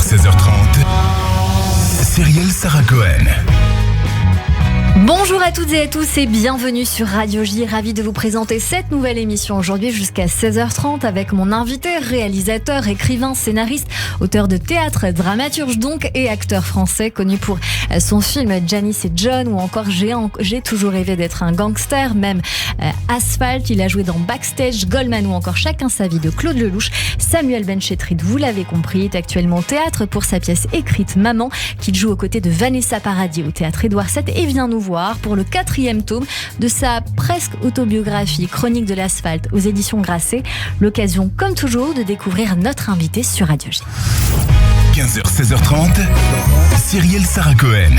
16h30, Cyrielle Sarah Cohen. Bonjour à toutes et à tous et bienvenue sur Radio J. Ravi de vous présenter cette nouvelle émission aujourd'hui jusqu'à 16h30 avec mon invité, réalisateur, écrivain, scénariste, auteur de théâtre, dramaturge donc et acteur français connu pour son film Janice et John ou encore J'ai toujours rêvé d'être un gangster, même Asphalt. Il a joué dans Backstage, Goldman ou encore Chacun sa vie de Claude Lelouch. Samuel Benchetrit, vous l'avez compris, est actuellement au théâtre pour sa pièce écrite Maman qu'il joue aux côtés de Vanessa Paradis au théâtre Édouard VII et vient nous voir pour le 4e tome de sa presque autobiographie Chronique de l'asphalte aux éditions Grasset. L'occasion, comme toujours, de découvrir notre invité sur Radio J. 15h, 16h30, Cyrielle Sarah Cohen.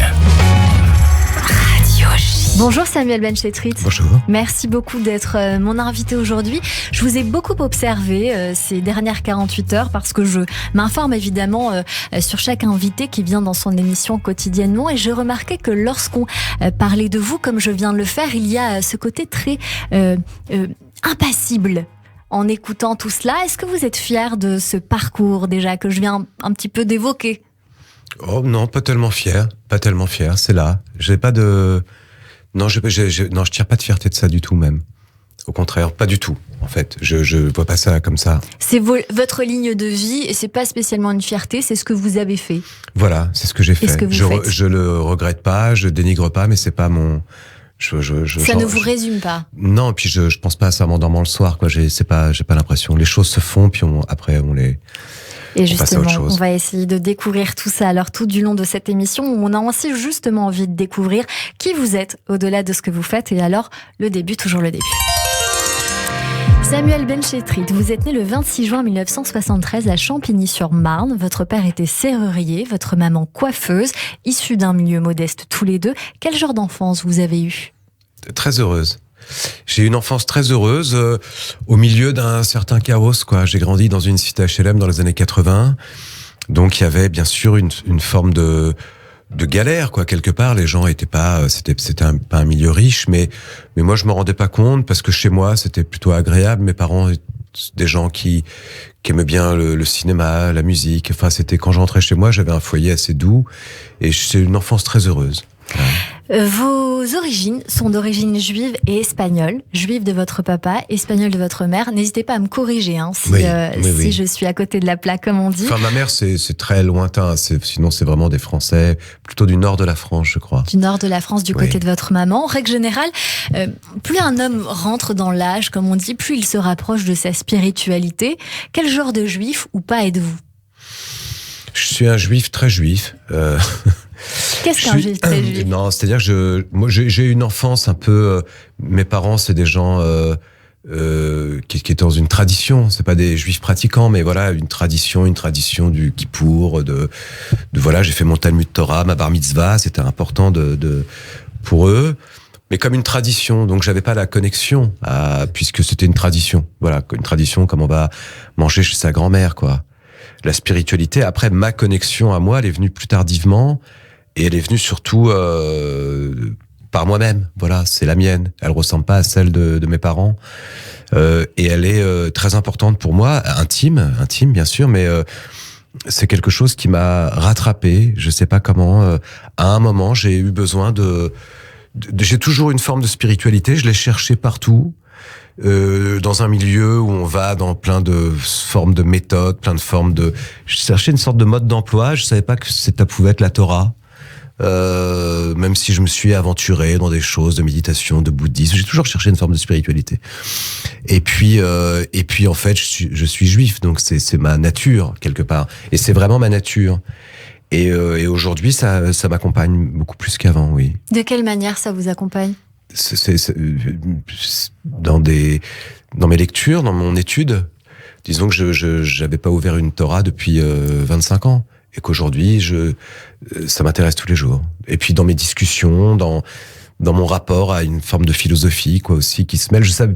Radio J. Bonjour Samuel Benchetrit. Bonjour. Merci beaucoup d'être mon invité aujourd'hui. Je vous ai beaucoup observé ces dernières 48 heures parce que je m'informe évidemment sur chaque invité qui vient dans son émission quotidiennement et j'ai remarqué que lorsqu'on parlait de vous, comme je viens de le faire, il y a ce côté très impassible. En écoutant tout cela, est-ce que vous êtes fier de ce parcours déjà que je viens un petit peu d'évoquer ? Oh non, pas tellement fier, c'est là. J'ai pas de... Non, je tire pas de fierté de ça du tout même. Au contraire, pas du tout, en fait. Je vois pas ça comme ça. C'est votre ligne de vie et c'est pas spécialement une fierté, c'est ce que vous avez fait. Voilà, c'est ce que j'ai fait. Je le regrette pas, je dénigre pas, mais c'est pas mon... Ça ne vous résume pas. Non, puis je pense pas à ça en m'endormant le soir, quoi. J'ai pas l'impression. Les choses se font, puis après on les... Et justement, on va essayer de découvrir tout ça. Alors, tout du long de cette émission, on a aussi justement envie de découvrir qui vous êtes au-delà de ce que vous faites. Et alors, le début, toujours le début. Samuel Benchetrit, vous êtes né le 26 juin 1973 à Champigny-sur-Marne. Votre père était serrurier, votre maman coiffeuse, issue d'un milieu modeste tous les deux. Quel genre d'enfance vous avez eu ? Très heureuse. J'ai eu une enfance très heureuse au milieu d'un certain chaos, quoi. J'ai grandi dans une cité HLM dans les années 80. Donc il y avait bien sûr une forme de galère, quoi, quelque part. Les gens étaient pas, c'était pas un milieu riche, mais moi je me rendais pas compte parce que chez moi c'était plutôt agréable. Mes parents étaient des gens qui aimaient bien le cinéma, la musique. Enfin, c'était quand j'entrais chez moi, j'avais un foyer assez doux et c'est une enfance très heureuse. Vos origines sont d'origine juive et espagnole. Juive de votre papa, espagnol de votre mère. N'hésitez pas à me corriger si je suis à côté de la plaque, comme on dit. Enfin, ma mère, c'est très lointain. Sinon, c'est vraiment des Français, plutôt du nord de la France, je crois. Du nord de la France, du côté de votre maman. En règle générale, plus un homme rentre dans l'âge, comme on dit, plus il se rapproche de sa spiritualité. Quel genre de juif ou pas êtes-vous ? Je suis un juif très juif. Qu'est-ce qu'un juif très juif ? Non, c'est-à-dire que j'ai eu une enfance un peu... mes parents, c'est des gens qui étaient dans une tradition. C'est pas des juifs pratiquants, mais voilà, une tradition du Kippour, voilà, j'ai fait mon Talmud Torah, ma bar mitzvah, c'était important pour eux. Mais comme une tradition, donc j'avais pas la connexion puisque c'était une tradition. Voilà, une tradition comme on va manger chez sa grand-mère, quoi. La spiritualité, après, ma connexion à moi, elle est venue plus tardivement et elle est venue surtout par moi-même. Voilà, c'est la mienne. Elle ressemble pas à celle de mes parents et elle est très importante pour moi, intime bien sûr, mais c'est quelque chose qui m'a rattrapé. Je sais pas comment. À un moment, j'ai eu besoin j'ai toujours une forme de spiritualité. Je l'ai cherchée partout. Dans un milieu où on va dans plein de formes de méthodes, je cherchais une sorte de mode d'emploi. Je savais pas que ça pouvait être la Torah. Même si je me suis aventuré dans des choses de méditation, de bouddhisme, j'ai toujours cherché une forme de spiritualité. Et puis en fait, je suis juif, donc c'est ma nature quelque part, et c'est vraiment ma nature. Et aujourd'hui, ça m'accompagne beaucoup plus qu'avant, oui. De quelle manière ça vous accompagne ? Dans mes lectures, dans mon étude, disons que je j'avais pas ouvert une Torah depuis 25 ans et qu'aujourd'hui ça m'intéresse tous les jours. Et puis dans mes discussions, dans mon rapport à une forme de philosophie, quoi, aussi qui se mêle. Je savais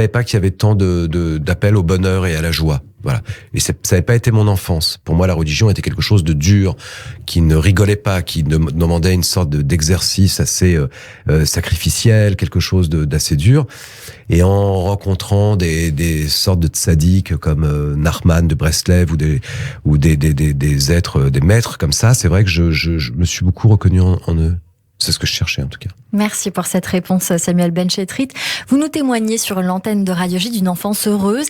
pas qu'il y avait tant d'appels au bonheur et à la joie. Voilà. Et ça n'avait pas été mon enfance. Pour moi, la religion était quelque chose de dur, qui ne rigolait pas, qui demandait une sorte d'exercice assez sacrificiel, quelque chose d'assez dur. Et en rencontrant des sortes de tzaddik comme Nachman de Breslev ou des êtres, des maîtres comme ça, c'est vrai que je me suis beaucoup reconnu en eux. C'est ce que je cherchais en tout cas. Merci pour cette réponse, Samuel Benchetrit. Vous nous témoignez sur l'antenne de Radio J d'une enfance heureuse.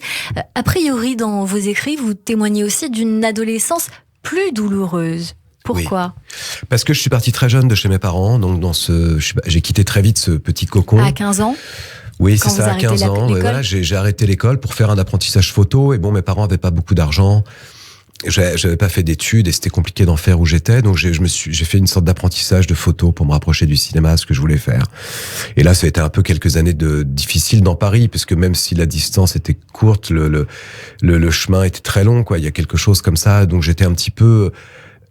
A priori, dans vos écrits, vous témoignez aussi d'une adolescence plus douloureuse. Pourquoi ? Oui. Parce que je suis parti très jeune de chez mes parents, donc j'ai quitté très vite ce petit cocon. À 15 ans ? Oui, c'est ça, à 15 ans. Et voilà, j'ai arrêté l'école pour faire un apprentissage photo. Et bon, mes parents avaient pas beaucoup d'argent. J'avais pas fait d'études et c'était compliqué d'en faire où j'étais, donc j'ai fait une sorte d'apprentissage de photo pour me rapprocher du cinéma, ce que je voulais faire. Et là, ça a été un peu quelques années difficiles dans Paris, parce que même si la distance était courte, le chemin était très long, quoi. Il y a quelque chose comme ça, donc j'étais un petit peu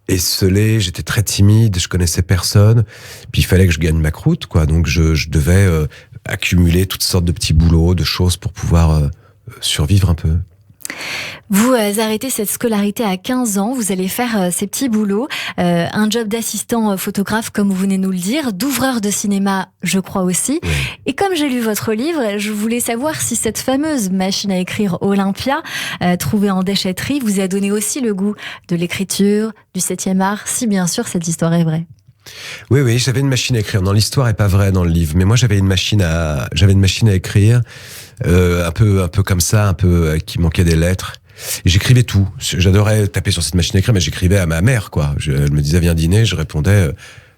esselé, j'étais très timide, je connaissais personne, puis il fallait que je gagne ma croûte, quoi. Donc je devais accumuler toutes sortes de petits boulots, de choses pour pouvoir survivre un peu. Vous arrêtez cette scolarité à 15 ans, vous allez faire ces petits boulots, un job d'assistant photographe comme vous venez nous le dire, d'ouvreur de cinéma je crois aussi. Oui. Et comme j'ai lu votre livre, je voulais savoir si cette fameuse machine à écrire Olympia, trouvée en déchetterie, vous a donné aussi le goût de l'écriture, du 7e art, si bien sûr cette histoire est vraie. Oui, j'avais une machine à écrire. Non, l'histoire est pas vraie dans le livre, mais moi j'avais une machine à écrire. Un peu comme ça, un peu qui manquait des lettres. Et j'écrivais tout. J'adorais taper sur cette machine à écrire, mais j'écrivais à ma mère, quoi. Elle me disait viens dîner, je répondais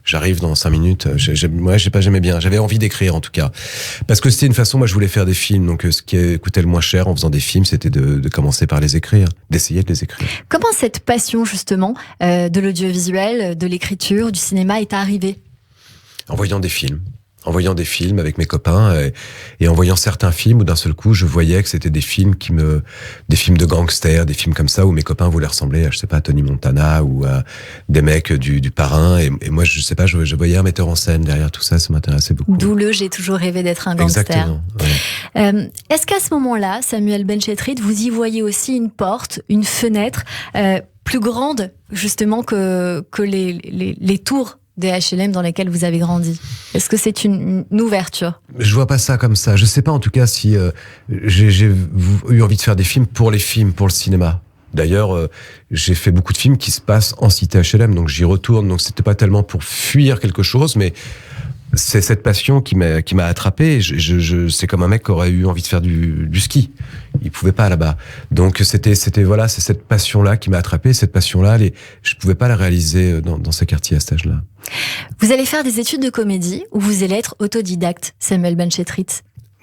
j'arrive dans 5 minutes. J'aimais bien. J'avais envie d'écrire en tout cas, parce que c'était une façon. Moi, je voulais faire des films, donc ce qui coûtait le moins cher en faisant des films, c'était de commencer par les écrire, d'essayer de les écrire. Comment cette passion justement de l'audiovisuel, de l'écriture, du cinéma est arrivée ? En voyant des films. En voyant des films avec mes copains et en voyant certains films où d'un seul coup je voyais que c'était des films des films de gangsters, des films comme ça où mes copains voulaient ressembler à, je sais pas, Tony Montana ou à des mecs du Parrain et moi je sais pas, je voyais un metteur en scène derrière tout ça, ça m'intéressait beaucoup. D'où j'ai toujours rêvé d'être un gangster. Exactement. Ouais. Est-ce qu'à ce moment-là, Samuel Benchetrit, vous y voyez aussi une porte, une fenêtre plus grande justement que les tours des HLM dans lesquels vous avez grandi? Est-ce que c'est une ouverture? Je vois pas ça comme ça. Je sais pas en tout cas si j'ai eu envie de faire des films, pour le cinéma. D'ailleurs, j'ai fait beaucoup de films qui se passent en cité HLM, donc j'y retourne. Donc c'était pas tellement pour fuir quelque chose, mais c'est cette passion qui m'a attrapé. C'est comme un mec qui aurait eu envie de faire du ski. Il pouvait pas là-bas. Donc c'était voilà, c'est cette passion-là qui m'a attrapé. Cette passion-là, je pouvais pas la réaliser dans ces quartiers à cet âge-là. Vous allez faire des études de comédie ou vous allez être autodidacte, Samuel Benchetrit?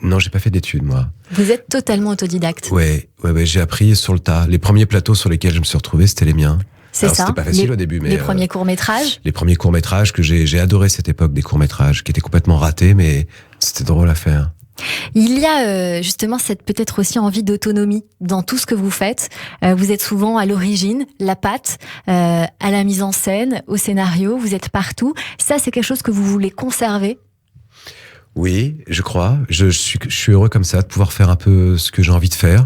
Non, j'ai pas fait d'études, moi. Vous êtes totalement autodidacte. Ouais, j'ai appris sur le tas. Les premiers plateaux sur lesquels je me suis retrouvé, c'était les miens. C'est ça. C'était pas facile au début, mais les premiers courts-métrages. Les premiers courts-métrages que j'ai adoré cette époque des courts-métrages, qui étaient complètement ratés, mais c'était drôle à faire. Il y a justement cette peut-être aussi envie d'autonomie dans tout ce que vous faites. Vous êtes souvent à l'origine, la patte, à la mise en scène, au scénario. Vous êtes partout. Ça, c'est quelque chose que vous voulez conserver? Oui, je crois. Je suis heureux comme ça de pouvoir faire un peu ce que j'ai envie de faire.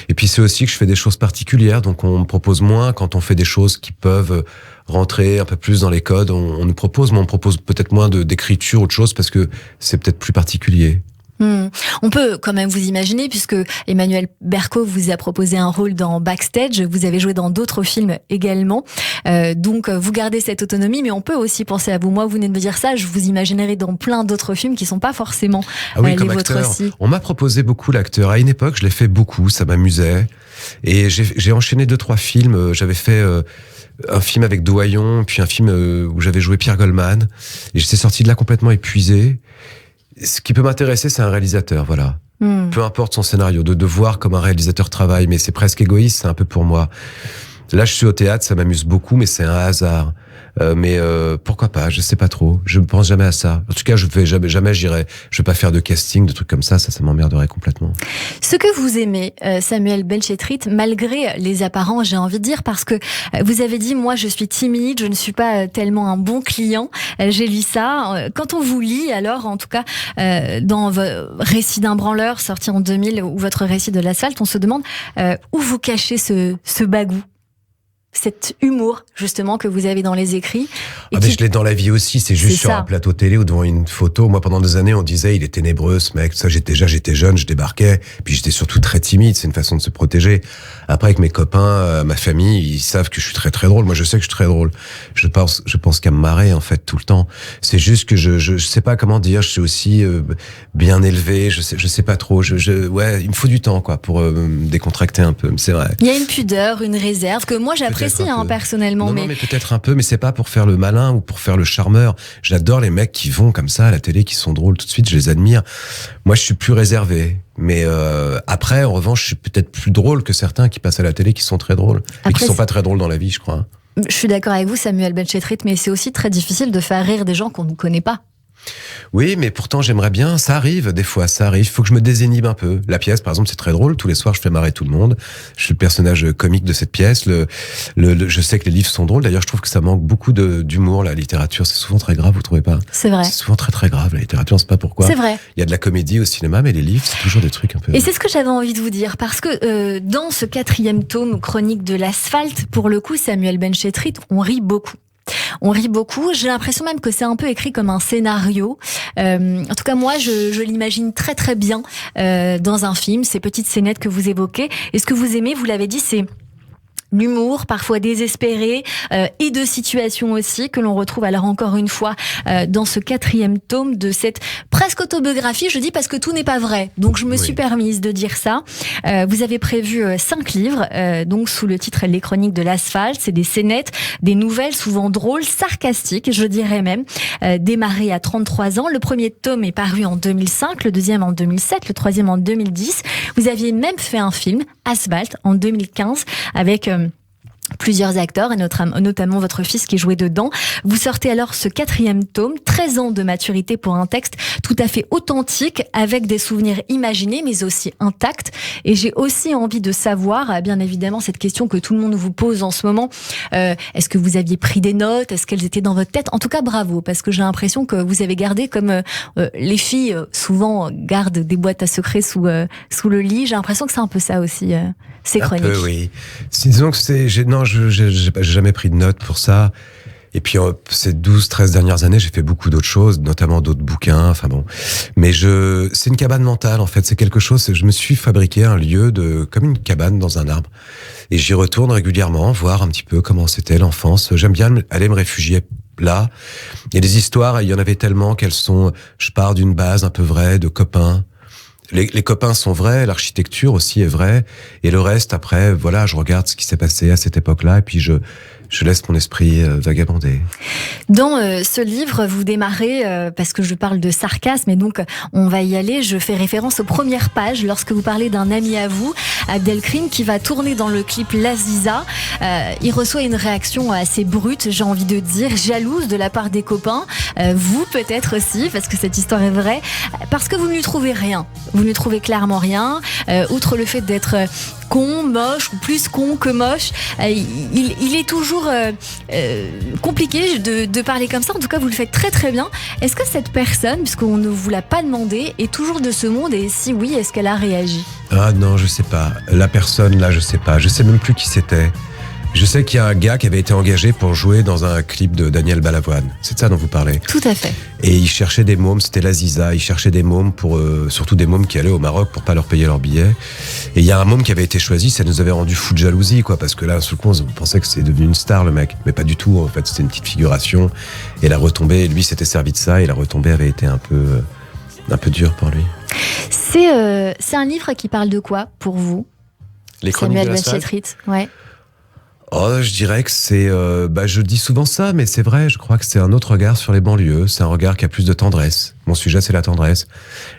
Et puis c'est aussi que je fais des choses particulières, donc on me propose moins quand on fait des choses qui peuvent rentrer un peu plus dans les codes. On nous propose, mais on propose peut-être moins d'écriture ou de choses parce que c'est peut-être plus particulier. On peut quand même vous imaginer, puisque Emmanuel Berco vous a proposé un rôle dans Backstage, vous avez joué dans d'autres films également, donc vous gardez cette autonomie, mais on peut aussi penser à vous. Moi, vous venez de me dire ça, je vous imaginerai dans plein d'autres films qui sont pas forcément les vôtres aussi. On m'a proposé beaucoup l'acteur. À une époque, je l'ai fait beaucoup, ça m'amusait. Et j'ai enchaîné 2-3 films. J'avais fait un film avec Doyon, puis un film où j'avais joué Pierre Goldman. Et j'étais sorti de là complètement épuisé. Ce qui peut m'intéresser, c'est un réalisateur, voilà. Peu importe son scénario, de voir comment un réalisateur travaille, mais c'est presque égoïste, c'est un peu pour moi. Là, je suis au théâtre, ça m'amuse beaucoup, mais c'est un hasard. Mais pourquoi pas, je sais pas trop. Je ne pense jamais à ça. En tout cas, je vais jamais j'irai. Je vais pas faire de casting, de trucs comme ça m'emmerderait complètement. Ce que vous aimez, Samuel Benchetrit, malgré les apparences, j'ai envie de dire, parce que vous avez dit, moi je suis timide, je ne suis pas tellement un bon client. J'ai lu ça. Quand on vous lit, alors, en tout cas, dans votre récit d'un branleur sorti en 2000 ou votre récit de l'asphalte, on se demande où vous cachez ce bagou. Cet humour, justement, que vous avez dans les écrits. Mais je l'ai dans la vie aussi, c'est juste sur un plateau télé ou devant une photo. Moi, pendant des années, on disait, il est ténébreux, ce mec. Ça, j'étais jeune, je débarquais. Puis j'étais surtout très timide, c'est une façon de se protéger. Après, avec mes copains, ma famille, ils savent que je suis très très drôle. Moi, je sais que je suis très drôle. Je pense qu'à me marrer, en fait, tout le temps. C'est juste que je sais pas comment dire, je suis aussi bien élevé, je sais pas trop. Ouais, il me faut du temps, quoi, pour me décontracter un peu, c'est vrai. Il y a une pudeur, une réserve que moi j'apprécie personnellement. Non, mais peut-être un peu, mais c'est pas pour faire le malin ou pour faire le charmeur. J'adore les mecs qui vont comme ça à la télé, qui sont drôles tout de suite, je les admire. Moi, je suis plus réservé. Mais après, en revanche, je suis peut-être plus drôle que certains qui passent à la télé, qui sont très drôles. Et qui sont pas très drôles dans la vie, je crois. Je suis d'accord avec vous, Samuel Benchetrit, mais c'est aussi très difficile de faire rire des gens qu'on ne connaît pas. Oui, mais pourtant j'aimerais bien, ça arrive des fois, ça arrive, il faut que je me désinhibe un peu. La pièce, par exemple, c'est très drôle, tous les soirs je fais marrer tout le monde, je suis le personnage comique de cette pièce, je sais que les livres sont drôles, d'ailleurs je trouve que ça manque beaucoup d'humour, la littérature, c'est souvent très grave, vous trouvez pas ? C'est vrai. C'est souvent très très grave, la littérature, on sait pas pourquoi. C'est vrai. Il y a de la comédie au cinéma, mais les livres, c'est toujours des trucs un peu... Et c'est ce que j'avais envie de vous dire, parce que dans ce 4e tome, Chronique de l'asphalte, pour le coup, Samuel Benchetrit, on rit beaucoup. On rit beaucoup. J'ai l'impression même que c'est un peu écrit comme un scénario. En tout cas, moi, je l'imagine très très bien dans un film. Ces petites scénettes que vous évoquez. Et ce que vous aimez, vous l'avez dit, c'est l'humour, parfois désespéré, et de situations aussi, que l'on retrouve alors encore une fois dans ce 4e tome de cette presque autobiographie. Je dis parce que tout n'est pas vrai, donc je me suis permise de dire ça. Vous avez prévu 5 livres, donc sous le titre Les Chroniques de l'asphalte. C'est des scénettes, des nouvelles souvent drôles, sarcastiques, je dirais même, démarrées à 33 ans. Le premier tome est paru en 2005, le deuxième en 2007, le troisième en 2010. Vous aviez même fait un film, Asphalt, en 2015, avec plusieurs acteurs, et notamment votre fils qui jouait dedans. Vous sortez alors ce 4e tome, 13 ans de maturité pour un texte tout à fait authentique, avec des souvenirs imaginés, mais aussi intacts. Et j'ai aussi envie de savoir, bien évidemment, cette question que tout le monde vous pose en ce moment, est-ce que vous aviez pris des notes? Est-ce qu'elles étaient dans votre tête? En tout cas, bravo, parce que j'ai l'impression que vous avez gardé, comme les filles souvent gardent des boîtes à secrets sous le lit, j'ai l'impression que c'est un peu ça aussi, ces chroniques. Un peu, oui. Disons que j'ai jamais pris de notes pour ça. Et puis, ces 12-13 dernières années, j'ai fait beaucoup d'autres choses, notamment d'autres bouquins, enfin bon. Mais c'est une cabane mentale, en fait. C'est quelque chose, je me suis fabriqué un lieu comme une cabane dans un arbre. Et j'y retourne régulièrement, voir un petit peu comment c'était l'enfance. J'aime bien aller me réfugier là. Il y a des histoires, il y en avait tellement je pars d'une base un peu vraie, de copains. Les copains sont vrais, l'architecture aussi est vraie, et le reste, après, voilà, je regarde ce qui s'est passé à cette époque-là, et puis je laisse mon esprit vagabonder. Dans ce livre, vous démarrez, parce que je parle de sarcasme, et donc on va y aller, je fais référence aux premières pages, lorsque vous parlez d'un ami à vous, Abdelkrim, qui va tourner dans le clip L'Aziza. Il reçoit une réaction assez brute, j'ai envie de dire, jalouse de la part des copains, vous peut-être aussi, parce que cette histoire est vraie, parce que vous ne lui trouvez rien. Vous ne lui trouvez clairement rien, outre le fait d'être con, moche, ou plus con que moche. Il est toujours compliqué de parler comme ça. En tout cas, vous le faites très très bien. Est-ce que cette personne, puisqu'on ne vous l'a pas demandé, est toujours de ce monde, et si oui, est-ce qu'elle a réagi? Ah non, je sais pas. La personne là, je sais pas. Je sais même plus qui c'était. Je sais qu'il y a un gars qui avait été engagé pour jouer dans un clip de Daniel Balavoine. C'est de ça dont vous parlez. Tout à fait. Et il cherchait des mômes, c'était l'Aziza. Il cherchait des mômes surtout des mômes qui allaient au Maroc pour pas leur payer leur billet. Et il y a un môme qui avait été choisi, ça nous avait rendu fou de jalousie, quoi, parce que là, sous le coup, on pensait que c'était devenu une star, le mec. Mais pas du tout, en fait, c'était une petite figuration. Et la retombée, lui s'était servi de ça, et la retombée avait été un peu dure pour lui. C'est un livre qui parle de quoi, pour vous? Les Chroniques de l'asphalte. Ouais. Oh, je dirais que c'est... je dis souvent ça, mais c'est vrai, je crois que c'est un autre regard sur les banlieues. C'est un regard qui a plus de tendresse. Mon sujet, c'est la tendresse.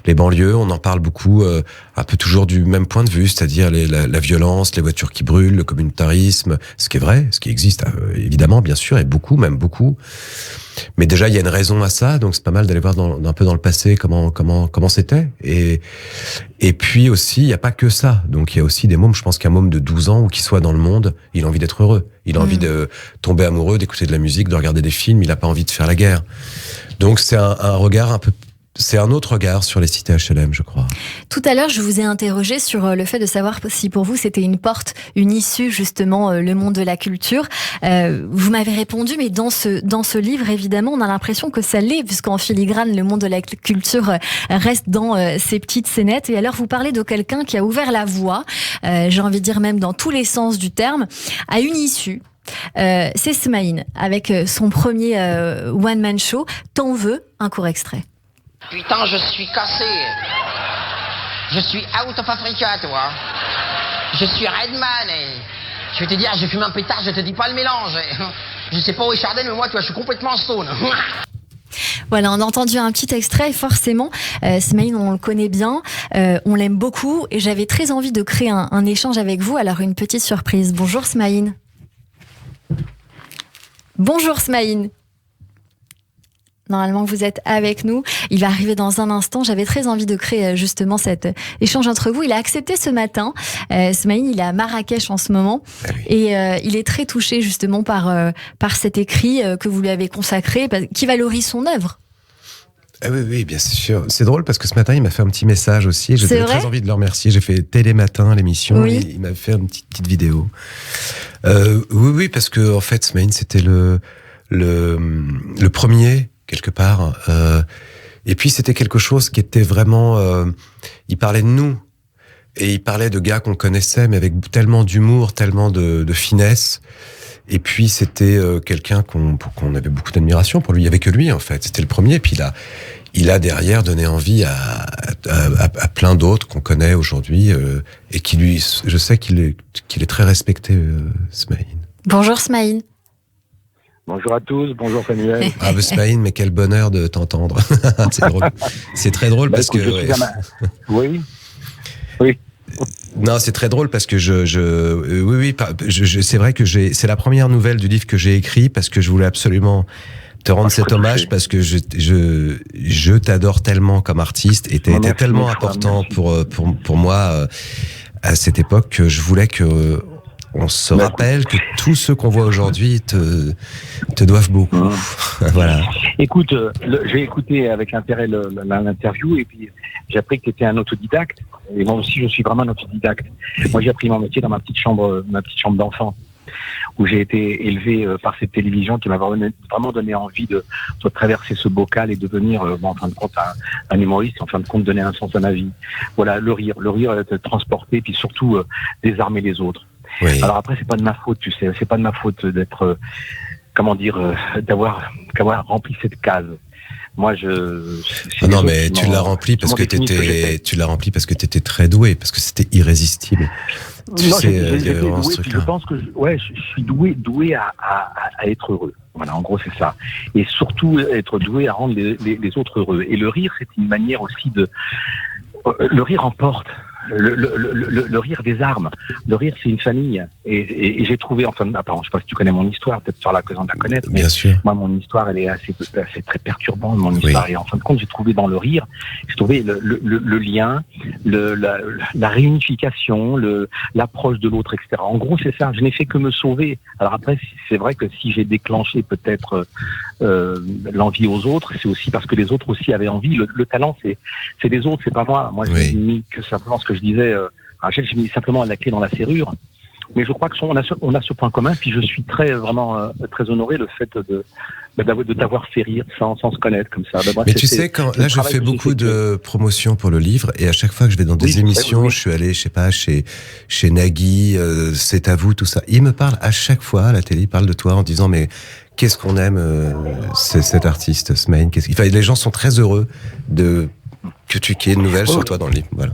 Les banlieues, on en parle beaucoup, un peu toujours du même point de vue, c'est-à-dire la violence, les voitures qui brûlent, le communautarisme, ce qui est vrai, ce qui existe, évidemment, bien sûr, et beaucoup, même beaucoup. Mais déjà, il y a une raison à ça, donc c'est pas mal d'aller voir un peu dans le passé comment c'était. Et puis aussi, il n'y a pas que ça. Donc il y a aussi des mômes, je pense qu'un môme de 12 ans, ou qu'il soit dans le monde, il a envie d'être heureux. Il a envie de tomber amoureux, d'écouter de la musique, de regarder des films, il n'a pas envie de faire la guerre. Donc c'est un regard un peu... C'est un autre regard sur les cités HLM, je crois. Tout à l'heure, je vous ai interrogé sur le fait de savoir si pour vous c'était une porte, une issue, justement, le monde de la culture. Vous m'avez répondu, mais dans ce livre, évidemment, on a l'impression que ça l'est, puisqu'en filigrane, le monde de la culture reste dans ces petites scénettes. Et alors, vous parlez de quelqu'un qui a ouvert la voie, j'ai envie de dire même dans tous les sens du terme, à une issue. C'est Smaïn, avec son premier one-man show. T'en veux un court extrait. Putain, je suis cassé. Je suis out of Africa, toi. Je suis Redman et... Je vais te dire, j'ai fumé un pétard, je te dis pas le mélange. Je sais pas où est Chardin, mais moi, tu vois, je suis complètement stone. Voilà, on a entendu un petit extrait, forcément. Smaïn, on le connaît bien, on l'aime beaucoup, et j'avais très envie de créer un échange avec vous. Alors, une petite surprise. Bonjour Smaïn. Bonjour Smaïn. Normalement, vous êtes avec nous. Il va arriver dans un instant. J'avais très envie de créer justement cet échange entre vous. Il a accepté ce matin. Smaïn, il est à Marrakech en ce moment. Et il est très touché justement par cet écrit que vous lui avez consacré, qui valorise son œuvre. Ah oui, bien sûr. C'est drôle parce que ce matin, il m'a fait un petit message aussi. J'avais très envie de le remercier. J'ai fait Télématin, l'émission, oui. Et il m'a fait une petite vidéo. Oui, parce que en fait, Smaïn, c'était le premier, quelque part. Et puis, c'était quelque chose qui était vraiment... il parlait de nous. Et il parlait de gars qu'on connaissait, mais avec tellement d'humour, tellement de finesse. Et puis, c'était quelqu'un qu'on avait beaucoup d'admiration pour lui. Il n'y avait que lui, en fait. C'était le premier. Et puis, il a derrière donné envie à plein d'autres qu'on connaît aujourd'hui et qui lui... Je sais qu'il est très respecté, Smaïn. Bonjour, Smaïn. Bonjour à tous, bonjour Samuel. Ah, Smaïn, mais quel bonheur de t'entendre. C'est drôle. C'est très drôle parce écoute, que... Oui. Non, c'est très drôle parce que c'est vrai que c'est la première nouvelle du livre que j'ai écrit parce que je voulais absolument te rendre cet hommage parce que je t'adore tellement comme artiste et t'as été tellement important pour moi à cette époque que je voulais que on se rappelle que tous ceux qu'on voit aujourd'hui te doivent beaucoup. Voilà. Écoute, j'ai écouté avec intérêt l'interview et puis j'ai appris que tu étais un autodidacte. Et moi aussi, je suis vraiment un autodidacte. Moi, j'ai appris mon métier dans ma petite chambre d'enfant, où j'ai été élevé par cette télévision qui m'a vraiment donné envie de traverser ce bocal et devenir, en fin de compte, un humoriste et en fin de compte donner un sens à ma vie. Voilà, le rire te transporter, puis surtout désarmer les autres. Oui. Alors après, c'est pas de ma faute, tu sais, c'est pas de ma faute d'être, d'avoir rempli cette case. Moi, non, mais tu l'as rempli parce que t'étais très doué, parce que c'était irrésistible. J'étais doué, puis je pense que je suis doué à être heureux. Voilà, en gros, c'est ça. Et surtout, être doué à rendre les autres heureux. Et le rire, c'est une manière aussi le rire emporte. Le rire désarme. Le rire, c'est une famille. Et j'ai trouvé, je sais pas si tu connais mon histoire, peut-être sur l'occasion de la connaître, mais moi, mon histoire, elle est assez très perturbante, mon histoire. Oui. Et en fin de compte, j'ai trouvé dans le rire, le lien, la réunification, l'approche de l'autre, etc. En gros, c'est ça. Je n'ai fait que me sauver. Alors après, c'est vrai que si j'ai déclenché peut-être l'envie aux autres, c'est aussi parce que les autres aussi avaient envie. Le talent, c'est les autres, c'est pas moi. Moi, je n'ai mis que simplement ce que je disais, Rachel, j'ai mis simplement la clé dans la serrure. Mais je crois qu'on a ce point commun, puis je suis très honoré le fait de t'avoir fait rire sans se connaître comme ça. Mais tu sais, là je fais beaucoup de promotion pour le livre, et à chaque fois que je vais dans des émissions, je suis allé, je sais pas, chez Nagui, C'est à vous, tout ça. Il me parle à chaque fois, à la télé, il parle de toi en disant, mais qu'est-ce qu'on aime cet artiste, Smaïn. Les gens sont très heureux qu'il y ait une nouvelle sur toi dans le livre. Voilà.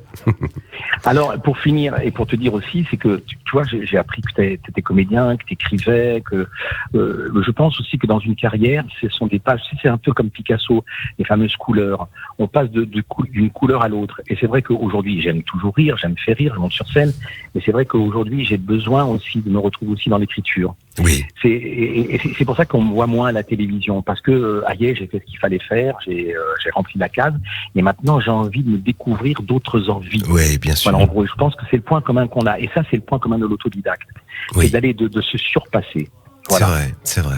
Alors, pour finir, et pour te dire aussi, c'est que, tu vois, j'ai appris que tu étais comédien, que tu écrivais, que je pense aussi que dans une carrière, ce sont des pages, c'est un peu comme Picasso, les fameuses couleurs. On passe d'une couleur à l'autre. Et c'est vrai qu'aujourd'hui, j'aime toujours rire, j'aime faire rire, je monte sur scène, mais c'est vrai qu'aujourd'hui, j'ai besoin aussi de me retrouver aussi dans l'écriture. Oui. C'est pour ça qu'on me voit moins à la télévision, parce que ailleurs, j'ai fait ce qu'il fallait faire, j'ai rempli la case, et maintenant, j'ai envie de me découvrir d'autres envies. Oui, bien sûr. Voilà, en gros, je pense que c'est le point commun qu'on a. Et ça, c'est le point commun de l'autodidacte. Oui. C'est d'aller de se surpasser. Voilà. C'est vrai.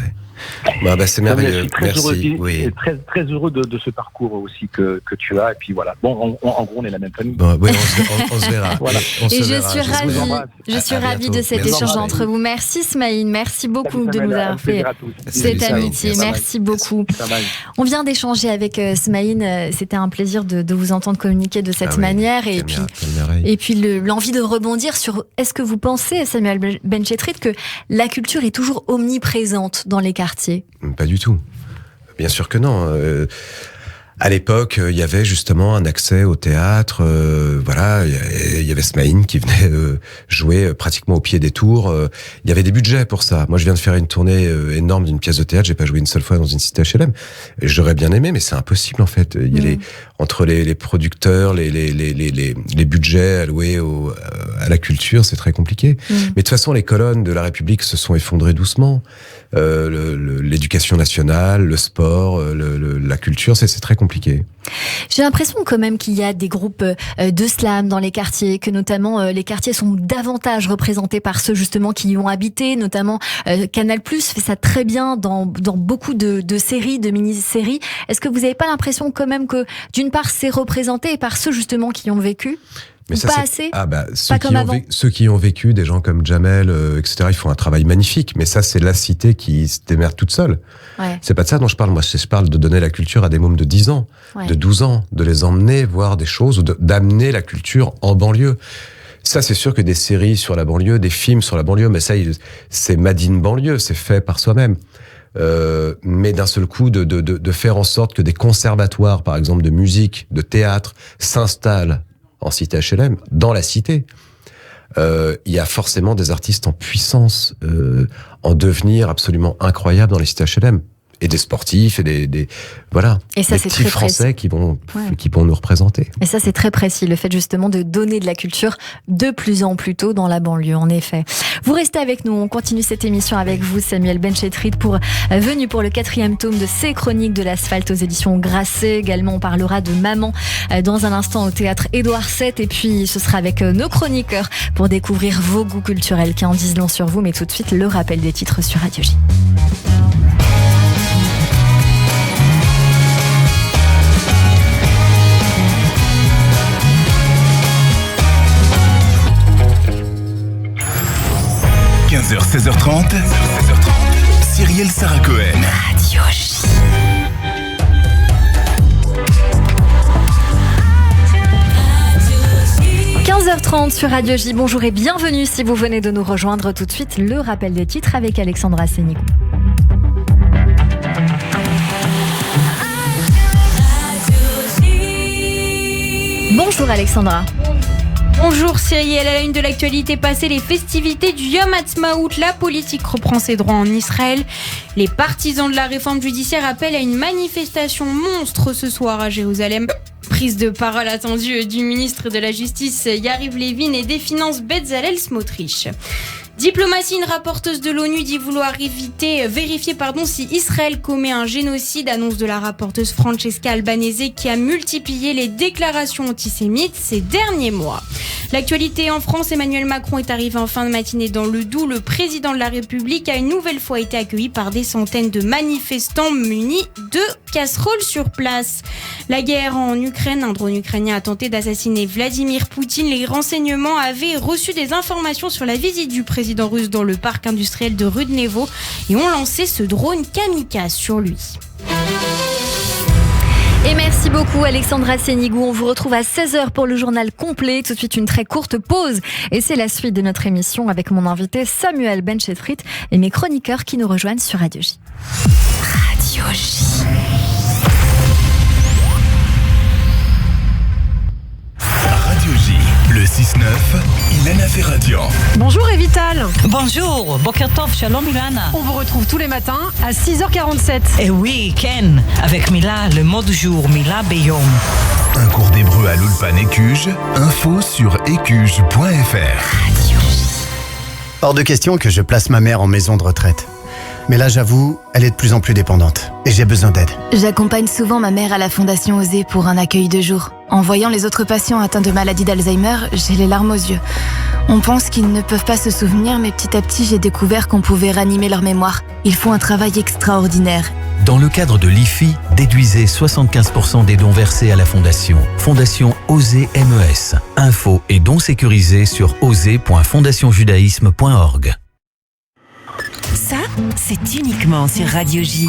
Bah, c'est merveilleux. Je suis très Merci. heureux, très, très heureux de ce parcours aussi que tu as. Et puis voilà. Bon, en gros, on est la même famille. Bon, oui, on se verra. Voilà. Et je suis ravie de cet échange entre vous. Merci Smaïn, merci beaucoup de nous avoir fait cette amitié. Merci beaucoup. On vient d'échanger avec Smaïn. C'était un plaisir de vous entendre communiquer de cette manière. Et puis l'envie de rebondir sur, est-ce que vous pensez, Samuel Benchetrit, que la culture est toujours omniprésente dans les quartiers? Pas du tout. Bien sûr que non. À l'époque, il y avait justement un accès au théâtre. Voilà, il y avait Smaïn qui venait jouer pratiquement au pied des tours. Il y avait des budgets pour ça. Moi, je viens de faire une tournée énorme d'une pièce de théâtre. J'ai pas joué une seule fois dans une cité HLM. J'aurais bien aimé, mais c'est impossible en fait. Il y a entre les producteurs, les budgets alloués à la culture, c'est très compliqué. Mais de toute façon, les colonnes de la République se sont effondrées doucement. L'éducation nationale, le sport, la culture, c'est très compliqué. J'ai l'impression quand même qu'il y a des groupes de slam dans les quartiers, que notamment les quartiers sont davantage représentés par ceux justement qui y ont habité, notamment Canal+ fait ça très bien dans beaucoup de séries, de mini-séries. Est-ce que vous n'avez pas l'impression quand même que d'une part c'est représenté par ceux justement qui y ont vécu? Mais ça, pas assez. Ceux qui ont vécu, des gens comme Jamel, etc., ils font un travail magnifique. Mais ça, c'est la cité qui se démerde toute seule. Ouais. C'est pas de ça dont je parle. Moi, je parle de donner la culture à des mômes de 10 ans, de 12 ans, de les emmener voir des choses, ou d'amener la culture en banlieue. Ça, c'est sûr que des séries sur la banlieue, des films sur la banlieue, mais ça, c'est made in banlieue, c'est fait par soi-même. Mais d'un seul coup, de faire en sorte que des conservatoires, par exemple, de musique, de théâtre, s'installent en cité HLM, dans la cité. Il y a forcément des artistes en puissance, en devenir absolument incroyables dans les cités HLM. Et des sportifs, et des voilà, et ça, des petits Français qui vont nous représenter. Et ça, c'est très précis, le fait justement de donner de la culture de plus en plus tôt dans la banlieue, en effet. Vous restez avec nous, on continue cette émission avec vous, Samuel Benchetrit, venu pour le 4e tome de Ces Chroniques de l'Asphalte aux éditions Grasset. Également, on parlera de Maman dans un instant au théâtre Édouard VII. Et puis, ce sera avec nos chroniqueurs pour découvrir vos goûts culturels qui en disent long sur vous. Mais tout de suite, le rappel des titres sur Radio J. – 16h30, Cyrielle Sarah Cohen. Radio J. – 15h30 sur Radio J. Bonjour et bienvenue si vous venez de nous rejoindre. Tout de suite, le rappel des titres avec Alexandra Sénigou. Bonjour Alexandra. Bonjour Cyrielle, à la une de l'actualité passée, les festivités du Yom Ha'atzmaut, la politique reprend ses droits en Israël. Les partisans de la réforme judiciaire appellent à une manifestation monstre ce soir à Jérusalem. Prise de parole attendue du ministre de la Justice Yariv Levin et des Finances Bezalel Smotrich. Diplomatie, une rapporteuse de l'ONU dit vouloir vérifier si Israël commet un génocide, annonce de la rapporteuse Francesca Albanese qui a multiplié les déclarations antisémites ces derniers mois. L'actualité en France, Emmanuel Macron est arrivé en fin de matinée dans le Doubs. Le président de la République a une nouvelle fois été accueilli par des centaines de manifestants munis de casseroles sur place. La guerre en Ukraine, un drone ukrainien a tenté d'assassiner Vladimir Poutine. Les renseignements avaient reçu des informations sur la visite du président russe dans le parc industriel de Rudnevo et ont lancé ce drone kamikaze sur lui. Et merci beaucoup Alexandra Sénigou. On vous retrouve à 16h pour le journal complet. Tout de suite une très courte pause. Et c'est la suite de notre émission avec mon invité Samuel Benchetrit et mes chroniqueurs qui nous rejoignent sur Radio J. Radio J. Radio J, le 6 Ilana Ferradian. Bonjour Evital. Bonjour, Boker Tov, Shalom Ilana. On vous retrouve tous les matins à 6h47. Et oui, Ken, avec Mila, le mot du jour, Mila Beyom. Un cours d'hébreu à l'Ulpan Écuge, info sur écuge.fr. Hors de question que je place ma mère en maison de retraite. Mais là, j'avoue, elle est de plus en plus dépendante et j'ai besoin d'aide. J'accompagne souvent ma mère à la Fondation Osée pour un accueil de jour. En voyant les autres patients atteints de maladie d'Alzheimer, j'ai les larmes aux yeux. On pense qu'ils ne peuvent pas se souvenir, mais petit à petit, j'ai découvert qu'on pouvait ranimer leur mémoire. Ils font un travail extraordinaire. Dans le cadre de l'IFI, déduisez 75% des dons versés à la Fondation. Fondation Osée MES. Infos et dons sécurisés sur osée.fondationjudaïsme.org. Ça, c'est uniquement sur Radio J.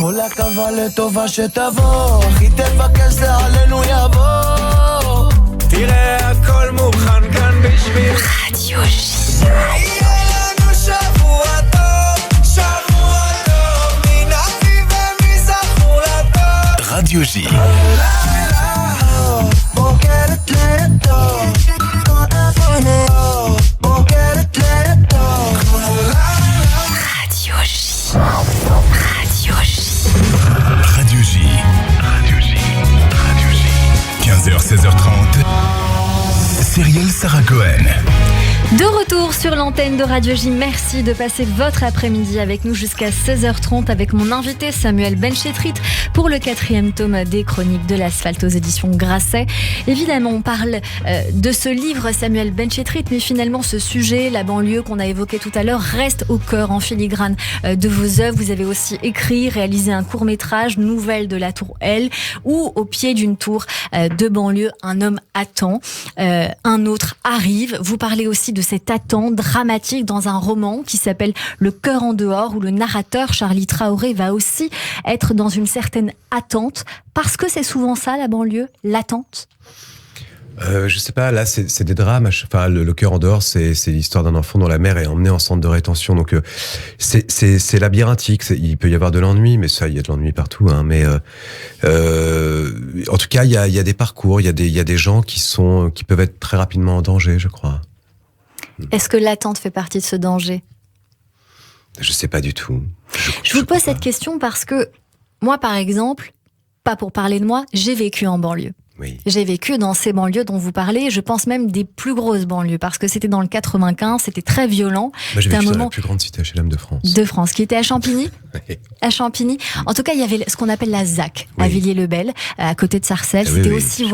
Radio J. Radio J. Radio J. 15h, 16h30. Cyrielle Sarah Cohen. De retour sur l'antenne de Radio J, merci de passer votre après-midi avec nous jusqu'à 16h30 avec mon invité Samuel Benchetrit pour le 4e tome des Chroniques de l'Asphalte aux éditions Grasset. Évidemment, on parle de ce livre Samuel Benchetrit, mais finalement ce sujet, la banlieue qu'on a évoqué tout à l'heure, reste au cœur en filigrane de vos œuvres. Vous avez aussi écrit, réalisé un court-métrage, Nouvelles de la Tour L, où au pied d'une tour de banlieue, un homme attend, un autre arrive. Vous parlez aussi de cette attente dramatique dans un roman qui s'appelle Le cœur en dehors, où le narrateur Charlie Traoré va aussi être dans une certaine attente, parce que c'est souvent ça la banlieue, l'attente. Je sais pas, là c'est des drames. Enfin, le cœur en dehors, c'est l'histoire d'un enfant dont la mère est emmenée en centre de rétention. Donc c'est labyrinthique. Il peut y avoir de l'ennui, mais ça, il y a de l'ennui partout. Hein, mais en tout cas, il y a des parcours, il y a des gens qui peuvent être très rapidement en danger, je crois. Est-ce que l'attente fait partie de ce danger ? Je sais pas du tout. Je vous pose cette question parce que moi, par exemple, pas pour parler de moi, j'ai vécu en banlieue. Oui. J'ai vécu dans ces banlieues dont vous parlez, je pense même des plus grosses banlieues, parce que c'était dans le 95, c'était très violent. Moi, j'ai vécu dans la plus grande cité HLM de France. De France, qui était à Champigny. À Champigny. En tout cas, il y avait ce qu'on appelle la ZAC, à Villiers-le-Bel, à côté de Sarcelles. C'était aussi,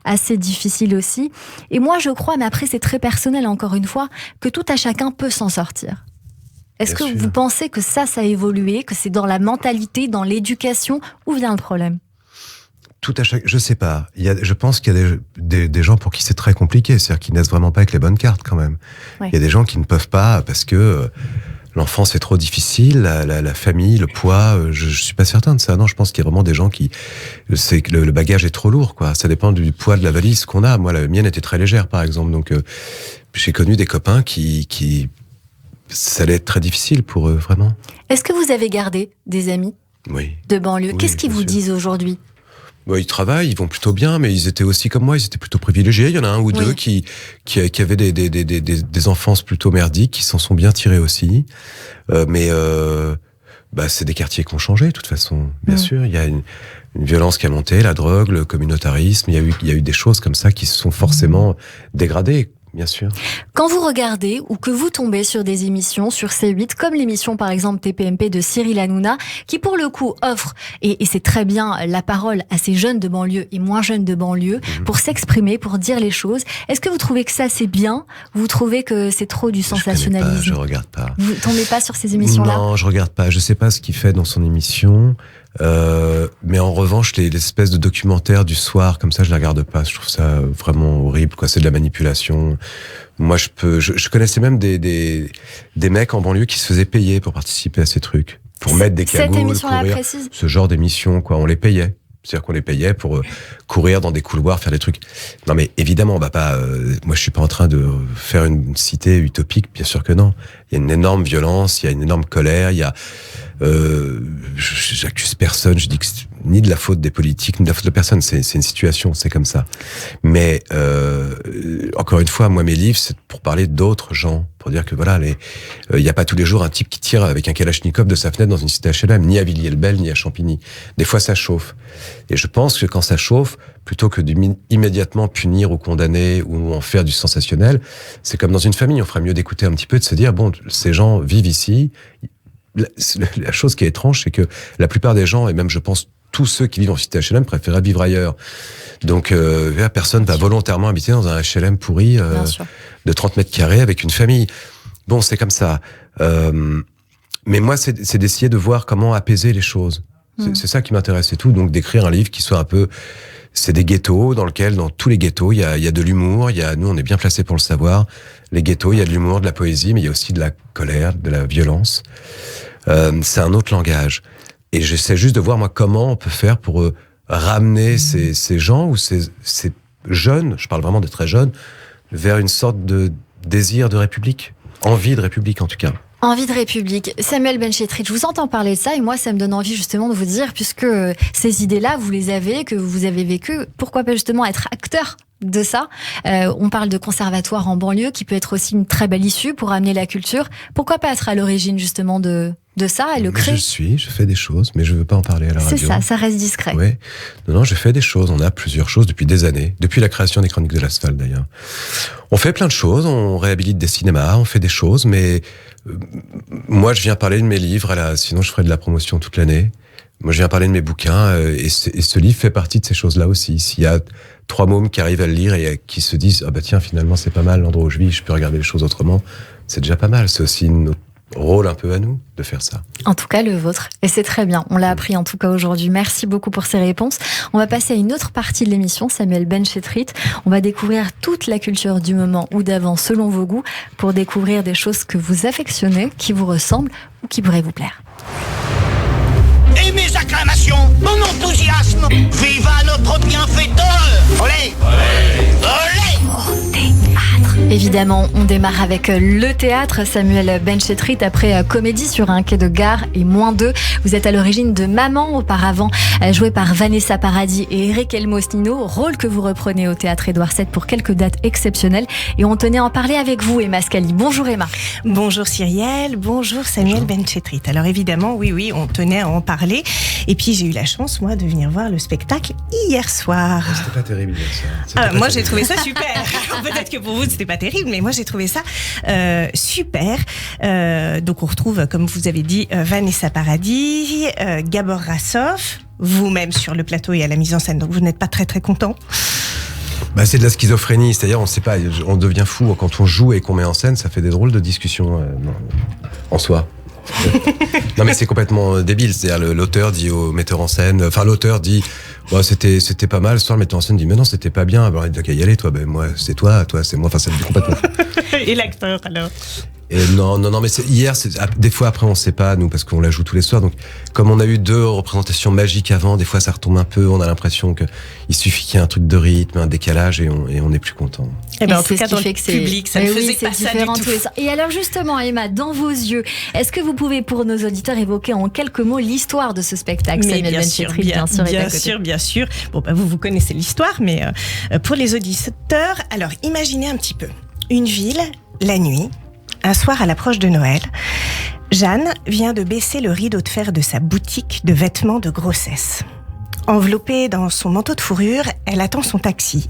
assez difficile aussi. Et moi, je crois, mais après, c'est très personnel, encore une fois, que tout à chacun peut s'en sortir. Est-ce que vous pensez que ça a évolué, que c'est dans la mentalité, dans l'éducation, où vient le problème ? Je sais pas. Je pense qu'il y a des gens pour qui c'est très compliqué, c'est-à-dire qu'ils naissent vraiment pas avec les bonnes cartes quand même. Ouais. Il y a des gens qui ne peuvent pas parce que l'enfance est trop difficile, la famille, le poids. Je suis pas certain de ça. Non, je pense qu'il y a vraiment des gens c'est que le bagage est trop lourd, quoi. Ça dépend du poids de la valise qu'on a. Moi, la mienne était très légère, par exemple. Donc, j'ai connu des copains qui ça allait être très difficile pour eux, vraiment. Est-ce que vous avez gardé des amis de banlieue ? Qu'est-ce qu'ils vous disent aujourd'hui ? Ils travaillent, ils vont plutôt bien, mais ils étaient aussi comme moi, ils étaient plutôt privilégiés. Il y en a un ou deux qui avaient des enfances plutôt merdiques, qui s'en sont bien tirés aussi. Mais c'est des quartiers qui ont changé, de toute façon. Bien sûr, il y a une violence qui a monté, la drogue, le communautarisme. Il y a eu des choses comme ça qui se sont forcément dégradées. Bien sûr. Quand vous regardez ou que vous tombez sur des émissions sur C8, comme l'émission par exemple TPMP de Cyril Hanouna, qui pour le coup offre, et c'est très bien, la parole à ces jeunes de banlieue et moins jeunes de banlieue, pour s'exprimer, pour dire les choses. Est-ce que vous trouvez que ça c'est bien ? Vous trouvez que c'est trop du sensationnalisme ? Je regarde pas. Vous tombez pas sur ces émissions-là ? Non, je regarde pas. Je sais pas ce qu'il fait dans son émission. Mais en revanche, les espèces de documentaires du soir, comme ça, je les regarde pas. Je trouve ça vraiment horrible, quoi. C'est de la manipulation. Moi, je connaissais même des mecs en banlieue qui se faisaient payer pour participer à ces trucs. Pour mettre des cagoules, courir. Ce genre d'émission, quoi. On les payait. C'est-à-dire qu'on les payait pour courir dans des couloirs, faire des trucs. Non, mais évidemment, on va pas. Moi, je suis pas en train de faire une cité utopique. Bien sûr que non. Il y a une énorme violence, il y a une énorme colère, il y a j'accuse personne, je dis que c'est ni de la faute des politiques, ni de la faute de personne, c'est une situation, c'est comme ça. Mais encore une fois, moi mes livres, c'est pour parler d'autres gens, pour dire que voilà, il y a pas tous les jours un type qui tire avec un kalachnikov de sa fenêtre dans une cité HLM, ni à Villiers-le-Bel, ni à Champigny. Des fois ça chauffe. Et je pense que quand ça chauffe, plutôt que d'immédiatement punir ou condamner ou en faire du sensationnel, c'est comme dans une famille, on ferait mieux d'écouter un petit peu, de se dire, bon, ces gens vivent ici. La chose qui est étrange, c'est que la plupart des gens, et même je pense tous ceux qui vivent en cité HLM, préféraient vivre ailleurs. Donc personne va volontairement habiter dans un HLM pourri de 30 mètres carrés avec une famille. Bon, c'est comme ça. Mais moi, c'est d'essayer de voir comment apaiser les choses. C'est ça qui m'intéresse, c'est tout. Donc d'écrire un livre qui soit un peu... C'est des ghettos dans tous les ghettos, il y a de l'humour, nous on est bien placés pour le savoir. Les ghettos, il y a de l'humour, de la poésie, mais il y a aussi de la colère, de la violence. C'est un autre langage. Et j'essaie juste de voir, moi, comment on peut faire pour ramener ces gens ou ces jeunes, je parle vraiment de très jeunes, vers une sorte de désir de république. Envie de république, en tout cas. Envie de République. Samuel Benchetrit, je vous entends parler de ça et moi, ça me donne envie justement de vous dire, puisque ces idées-là, vous les avez, que vous avez vécues, pourquoi pas justement être acteur de ça. On parle de conservatoire en banlieue, qui peut être aussi une très belle issue pour amener la culture. Pourquoi pas être à l'origine justement de ça et le créer? Je fais des choses, mais je veux pas en parler à la radio. C'est ça reste discret. Oui. Non, je fais des choses. On a plusieurs choses depuis des années. Depuis la création des Chroniques de l'Asphalte, d'ailleurs. On fait plein de choses. On réhabilite des cinémas, on fait des choses, mais moi, je viens parler de mes livres. Sinon, je ferais de la promotion toute l'année. Moi, je viens parler de mes bouquins, et ce livre fait partie de ces choses-là aussi. S'il y a 3 mômes qui arrivent à le lire et qui se disent « Ah bah tiens, finalement, c'est pas mal l'endroit où je vis, je peux regarder les choses autrement », c'est déjà pas mal. C'est aussi notre rôle un peu à nous de faire ça. En tout cas, le vôtre. Et c'est très bien. On l'a appris en tout cas aujourd'hui. Merci beaucoup pour ces réponses. On va passer à une autre partie de l'émission, Samuel Benchetrit. On va découvrir toute la culture du moment ou d'avant selon vos goûts pour découvrir des choses que vous affectionnez, qui vous ressemblent ou qui pourraient vous plaire. Et mes acclamations, mon enthousiasme, viva notre bienfaiteur! Olé! Olé! Olé! Au théâtre. Évidemment, on démarre avec le théâtre. Samuel Benchetrit, après Comédie sur un quai de gare et -2. Vous êtes à l'origine de Maman, auparavant joué par Vanessa Paradis et Eric Elmosnino, rôle que vous reprenez au théâtre Édouard VII pour quelques dates exceptionnelles. Et on tenait à en parler avec vous, Emma Scali. Bonjour Emma. Bonjour Cyrielle, bonjour Samuel Benchetrit. Alors évidemment, oui, on tenait à en parler. Et puis j'ai eu la chance, moi, de venir voir le spectacle hier soir. C'était pas terrible hier soir. Moi, j'ai trouvé ça super. Peut-être que pour vous, c'était pas terrible, mais moi, j'ai trouvé ça super. Donc on retrouve, comme vous avez dit, Vanessa Paradis, Gabor Rassov, vous-même sur le plateau et à la mise en scène. Donc vous n'êtes pas très très content. C'est de la schizophrénie, c'est-à-dire on sait pas, on devient fou quand on joue et qu'on met en scène, ça fait des drôles de discussions en soi. Non mais c'est complètement débile, c'est-à-dire l'auteur dit au metteur en scène, l'auteur dit c'était pas mal, le soir le metteur en scène dit mais non c'était pas bien, alors il dit qu'à y aller, toi moi c'est toi c'est moi, ça me dit complètement fou. Et l'acteur alors? Et non, mais hier, des fois après on sait pas, nous, parce qu'on la joue tous les soirs, donc comme on a eu 2 représentations magiques avant, des fois ça retombe un peu, on a l'impression qu'il suffit qu'il y ait un truc de rythme, un décalage, et on n'est plus content. Et en tout cas dans le public, ça ne faisait pas ça du tout. Et alors justement Emma, dans vos yeux, est-ce que vous pouvez pour nos auditeurs évoquer en quelques mots l'histoire de ce spectacle? Samuel Benchetrit, bien sûr. Bon, vous connaissez l'histoire, mais pour les auditeurs, alors imaginez un petit peu une ville, la nuit, un soir à l'approche de Noël, Jeanne vient de baisser le rideau de fer de sa boutique de vêtements de grossesse. Enveloppée dans son manteau de fourrure, elle attend son taxi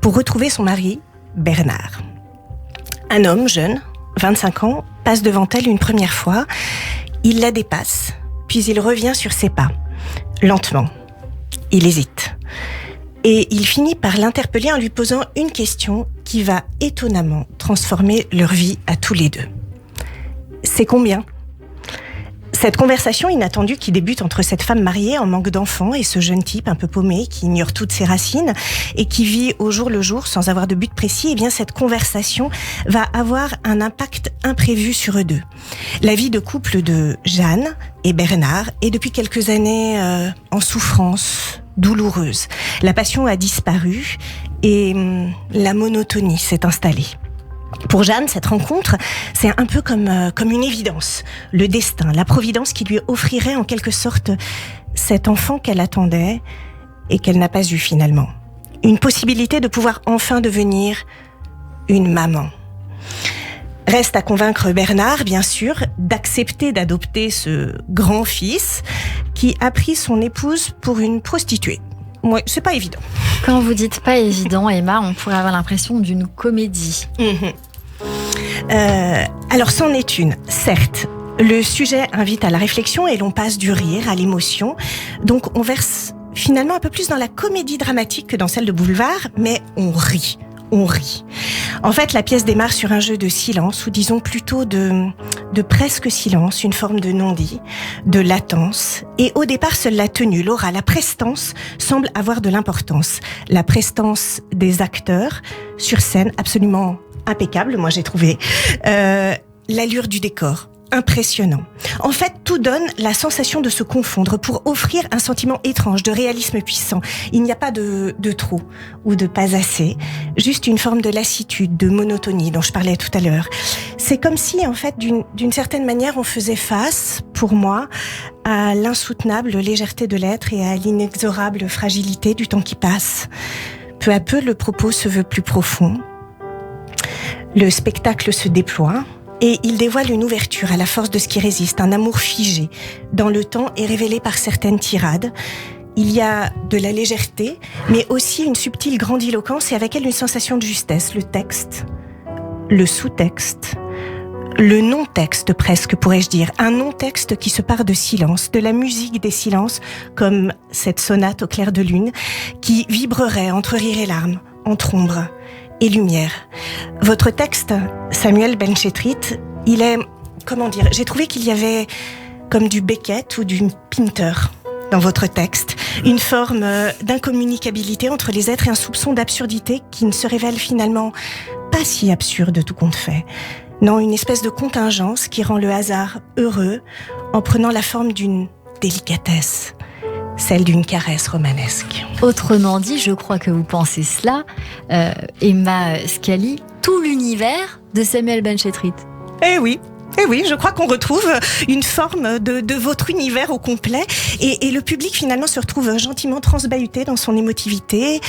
pour retrouver son mari, Bernard. Un homme jeune, 25 ans, passe devant elle une première fois. Il la dépasse, puis il revient sur ses pas, lentement. Il hésite. Et il finit par l'interpeller en lui posant une question qui va étonnamment transformer leur vie à tous les deux. C'est combien ? Cette conversation inattendue qui débute entre cette femme mariée en manque d'enfants et ce jeune type un peu paumé qui ignore toutes ses racines et qui vit au jour le jour sans avoir de but précis, eh bien cette conversation va avoir un impact imprévu sur eux deux. La vie de couple de Jeanne et Bernard est depuis quelques années en souffrance douloureuse. La passion a disparu et la monotonie s'est installée. Pour Jeanne, cette rencontre, c'est un peu comme une évidence. Le destin, la providence qui lui offrirait en quelque sorte cet enfant qu'elle attendait et qu'elle n'a pas eu finalement. Une possibilité de pouvoir enfin devenir une maman. Reste à convaincre Bernard, bien sûr, d'accepter d'adopter ce grand-fils qui a pris son épouse pour une prostituée. Ouais, c'est pas évident. Quand vous dites pas évident, Emma, on pourrait avoir l'impression d'une comédie. Alors, c'en est une, certes. Le sujet invite à la réflexion et l'on passe du rire à l'émotion. Donc, on verse finalement un peu plus dans la comédie dramatique que dans celle de boulevard, mais on rit. En fait, la pièce démarre sur un jeu de silence, ou disons plutôt de presque silence, une forme de non-dit, de latence. Et au départ, seule la tenue, l'aura, la prestance semble avoir de l'importance. La prestance des acteurs sur scène, absolument impeccable, moi j'ai trouvé. L'allure du décor, impressionnant. En fait, tout donne la sensation de se confondre pour offrir un sentiment étrange, de réalisme puissant. Il n'y a pas de trop ou de pas assez, juste une forme de lassitude, de monotonie dont je parlais tout à l'heure. C'est comme si, en fait, d'une certaine manière, on faisait face, pour moi, à l'insoutenable légèreté de l'être et à l'inexorable fragilité du temps qui passe. Peu à peu, le propos se veut plus profond. Le spectacle se déploie. Et il dévoile une ouverture à la force de ce qui résiste, un amour figé dans le temps et révélé par certaines tirades. Il y a de la légèreté, mais aussi une subtile grandiloquence et avec elle une sensation de justesse. Le texte, le sous-texte, le non-texte presque, pourrais-je dire. Un non-texte qui se part de silence, de la musique des silences, comme cette sonate au clair de lune, qui vibrerait entre rire et larmes, entre ombre et lumière. Votre texte, Samuel Benchetrit, il est, j'ai trouvé qu'il y avait comme du Beckett ou du Pinter dans votre texte, une forme d'incommunicabilité entre les êtres et un soupçon d'absurdité qui ne se révèle finalement pas si absurde tout compte fait. Non, une espèce de contingence qui rend le hasard heureux en prenant la forme d'une délicatesse, celle d'une caresse romanesque. Autrement dit, je crois que vous pensez cela, Emma Scali, tout l'univers de Samuel Benchetrit. Eh oui, je crois qu'on retrouve une forme de votre univers au complet et le public finalement se retrouve gentiment transbahuté dans son émotivité,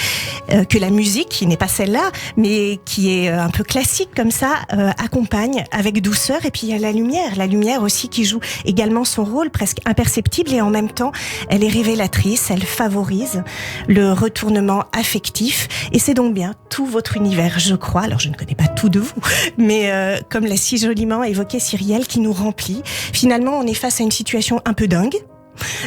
que la musique, qui n'est pas celle-là, mais qui est un peu classique comme ça, accompagne avec douceur. Et puis il y a la lumière aussi qui joue également son rôle presque imperceptible et en même temps elle est révélatrice, elle favorise le retournement affectif et c'est donc bien tout votre univers, je crois. Alors je ne connais pas tout de vous, mais comme l'a si joliment évoqué Cyrielle, qui nous remplit. Finalement, on est face à une situation un peu dingue,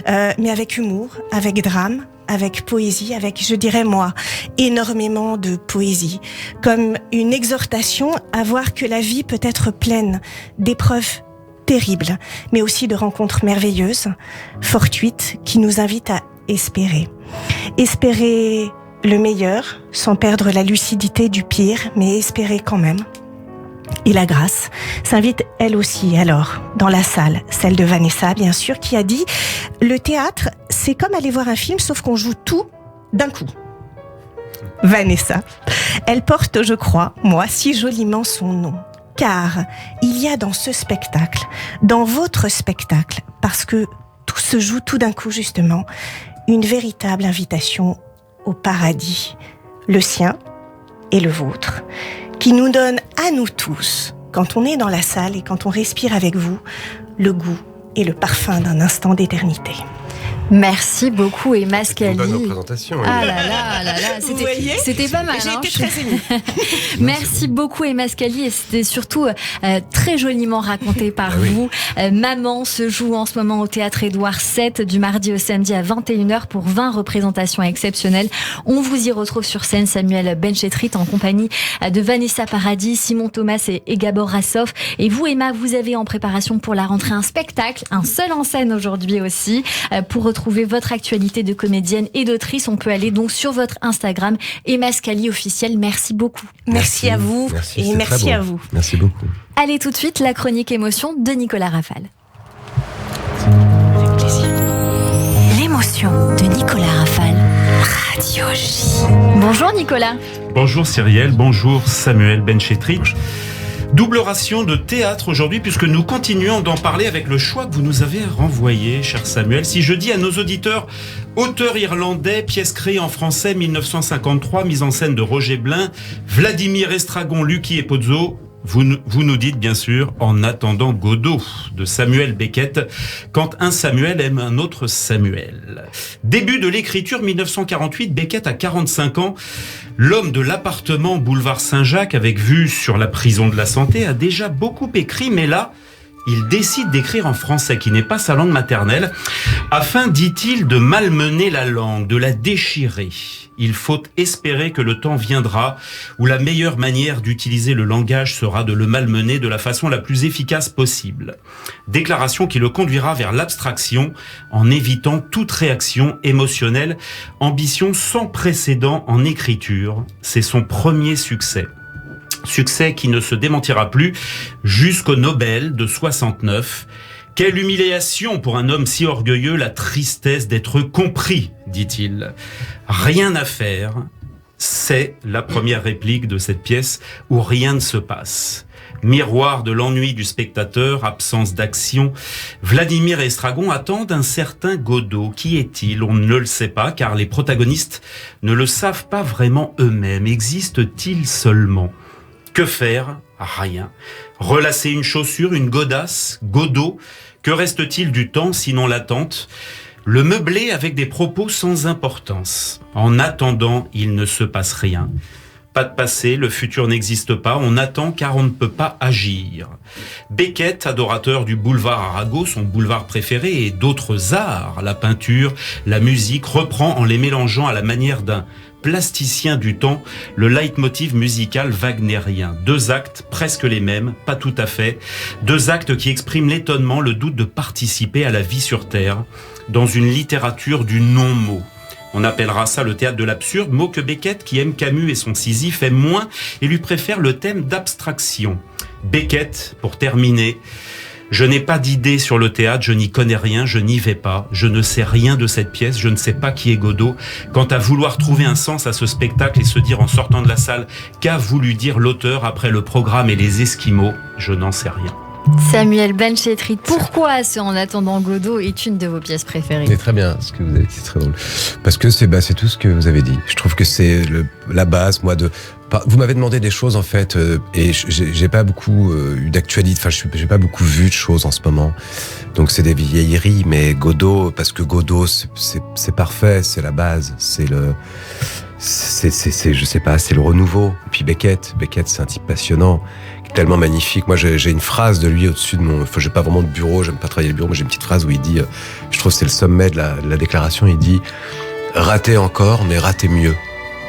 mais avec humour, avec drame, avec poésie, avec, je dirais moi, énormément de poésie. Comme une exhortation à voir que la vie peut être pleine d'épreuves terribles, mais aussi de rencontres merveilleuses, fortuites, qui nous invitent à espérer. Espérer le meilleur, sans perdre la lucidité du pire, mais espérer quand même. Et la grâce s'invite elle aussi alors dans la salle, celle de Vanessa bien sûr, qui a dit « Le théâtre, c'est comme aller voir un film sauf qu'on joue tout d'un coup ». Vanessa, elle porte, je crois, moi, si joliment son nom. Car il y a dans ce spectacle, dans votre spectacle, parce que tout se joue tout d'un coup justement, une véritable invitation au paradis, le sien et le vôtre, qui nous donne à nous tous, quand on est dans la salle et quand on respire avec vous, le goût et le parfum d'un instant d'éternité. Merci beaucoup Emma Scali. Une bonne représentation. Ah là, c'était pas mal. J'ai été très émue. Merci beaucoup Emma Scali et c'était surtout très joliment raconté par vous. Maman se joue en ce moment au théâtre Édouard VII du mardi au samedi à 21h pour 20 représentations exceptionnelles. On vous y retrouve sur scène, Samuel Benchetrit en compagnie de Vanessa Paradis, Simon Thomas et Gabor Rassov. Et vous Emma, vous avez en préparation pour la rentrée un spectacle, un seul en scène aujourd'hui aussi. Pour retrouver votre actualité de comédienne et d'autrice, on peut aller donc sur votre Instagram, Emma Scali officielle. Merci beaucoup. Merci à vous et merci à vous. Merci beaucoup. Allez tout de suite, la chronique émotion de Nicolas Rafal. Avec plaisir. L'émotion de Nicolas Rafal. Radio J. Bonjour Nicolas. Bonjour Cyrielle, bonjour Samuel Benchetrit. Double ration de théâtre aujourd'hui, puisque nous continuons d'en parler avec le choix que vous nous avez renvoyé, cher Samuel. Si je dis à nos auditeurs, auteur irlandais, pièce créée en français 1953, mise en scène de Roger Blin, Vladimir Estragon, Lucky et Pozzo, vous nous dites bien sûr En attendant Godot de Samuel Beckett, quand un Samuel aime un autre Samuel. Début de l'écriture 1948, Beckett a 45 ans. L'homme de l'appartement boulevard Saint-Jacques avec vue sur la prison de la Santé a déjà beaucoup écrit, mais là, il décide d'écrire en français, qui n'est pas sa langue maternelle, afin, dit-il, de malmener la langue, de la déchirer. Il faut espérer que le temps viendra où la meilleure manière d'utiliser le langage sera de le malmener de la façon la plus efficace possible. Déclaration qui le conduira vers l'abstraction en évitant toute réaction émotionnelle. Ambition sans précédent en écriture. C'est son premier succès. Succès qui ne se démentira plus jusqu'au Nobel de 69. Quelle humiliation pour un homme si orgueilleux, la tristesse d'être compris, dit-il. Rien à faire, c'est la première réplique de cette pièce où rien ne se passe. Miroir de l'ennui du spectateur, absence d'action, Vladimir et Estragon attendent un certain Godot. Qui est-il ? On ne le sait pas, car les protagonistes ne le savent pas vraiment eux-mêmes. Existe-t-il seulement ? Que faire ? Rien. Relasser une chaussure, une godasse, Godot. Que reste-t-il du temps, sinon l'attente ? Le meubler avec des propos sans importance. En attendant, il ne se passe rien. Pas de passé, le futur n'existe pas, on attend car on ne peut pas agir. Beckett, adorateur du boulevard Arago, son boulevard préféré, et d'autres arts, la peinture, la musique, reprend en les mélangeant à la manière d'un plasticien du temps, le leitmotiv musical wagnérien. 2 actes presque les mêmes, pas tout à fait. 2 actes qui expriment l'étonnement, le doute de participer à la vie sur Terre, dans une littérature du non-mot. On appellera ça le théâtre de l'absurde, mot que Beckett, qui aime Camus et son Sisyphe, aime moins et lui préfère le thème d'abstraction. Beckett, pour terminer, je n'ai pas d'idée sur le théâtre, je n'y connais rien, je n'y vais pas, je ne sais rien de cette pièce, je ne sais pas qui est Godot. Quant à vouloir trouver un sens à ce spectacle et se dire en sortant de la salle qu'a voulu dire l'auteur après le programme et les Esquimaux, je n'en sais rien. Samuel Benchetrit, pourquoi En attendant Godot est une de vos pièces préférées ? C'est très bien ce que vous avez dit, c'est très drôle. Parce que c'est tout ce que vous avez dit. Je trouve que c'est la base, moi, de... Vous m'avez demandé des choses, en fait, et j'ai pas beaucoup eu d'actualité, enfin, j'ai pas beaucoup vu de choses en ce moment. Donc c'est des vieilleries, mais Godot, parce que Godot, c'est parfait, c'est la base, je sais pas, c'est le renouveau. Et puis Beckett, c'est un type passionnant, tellement magnifique. Moi, j'ai une phrase de lui au-dessus de mon... Enfin, j'ai pas vraiment de bureau, j'aime pas travailler le bureau, mais j'ai une petite phrase où il dit, je trouve que c'est le sommet de la déclaration, il dit « Ratez encore, mais ratez mieux ».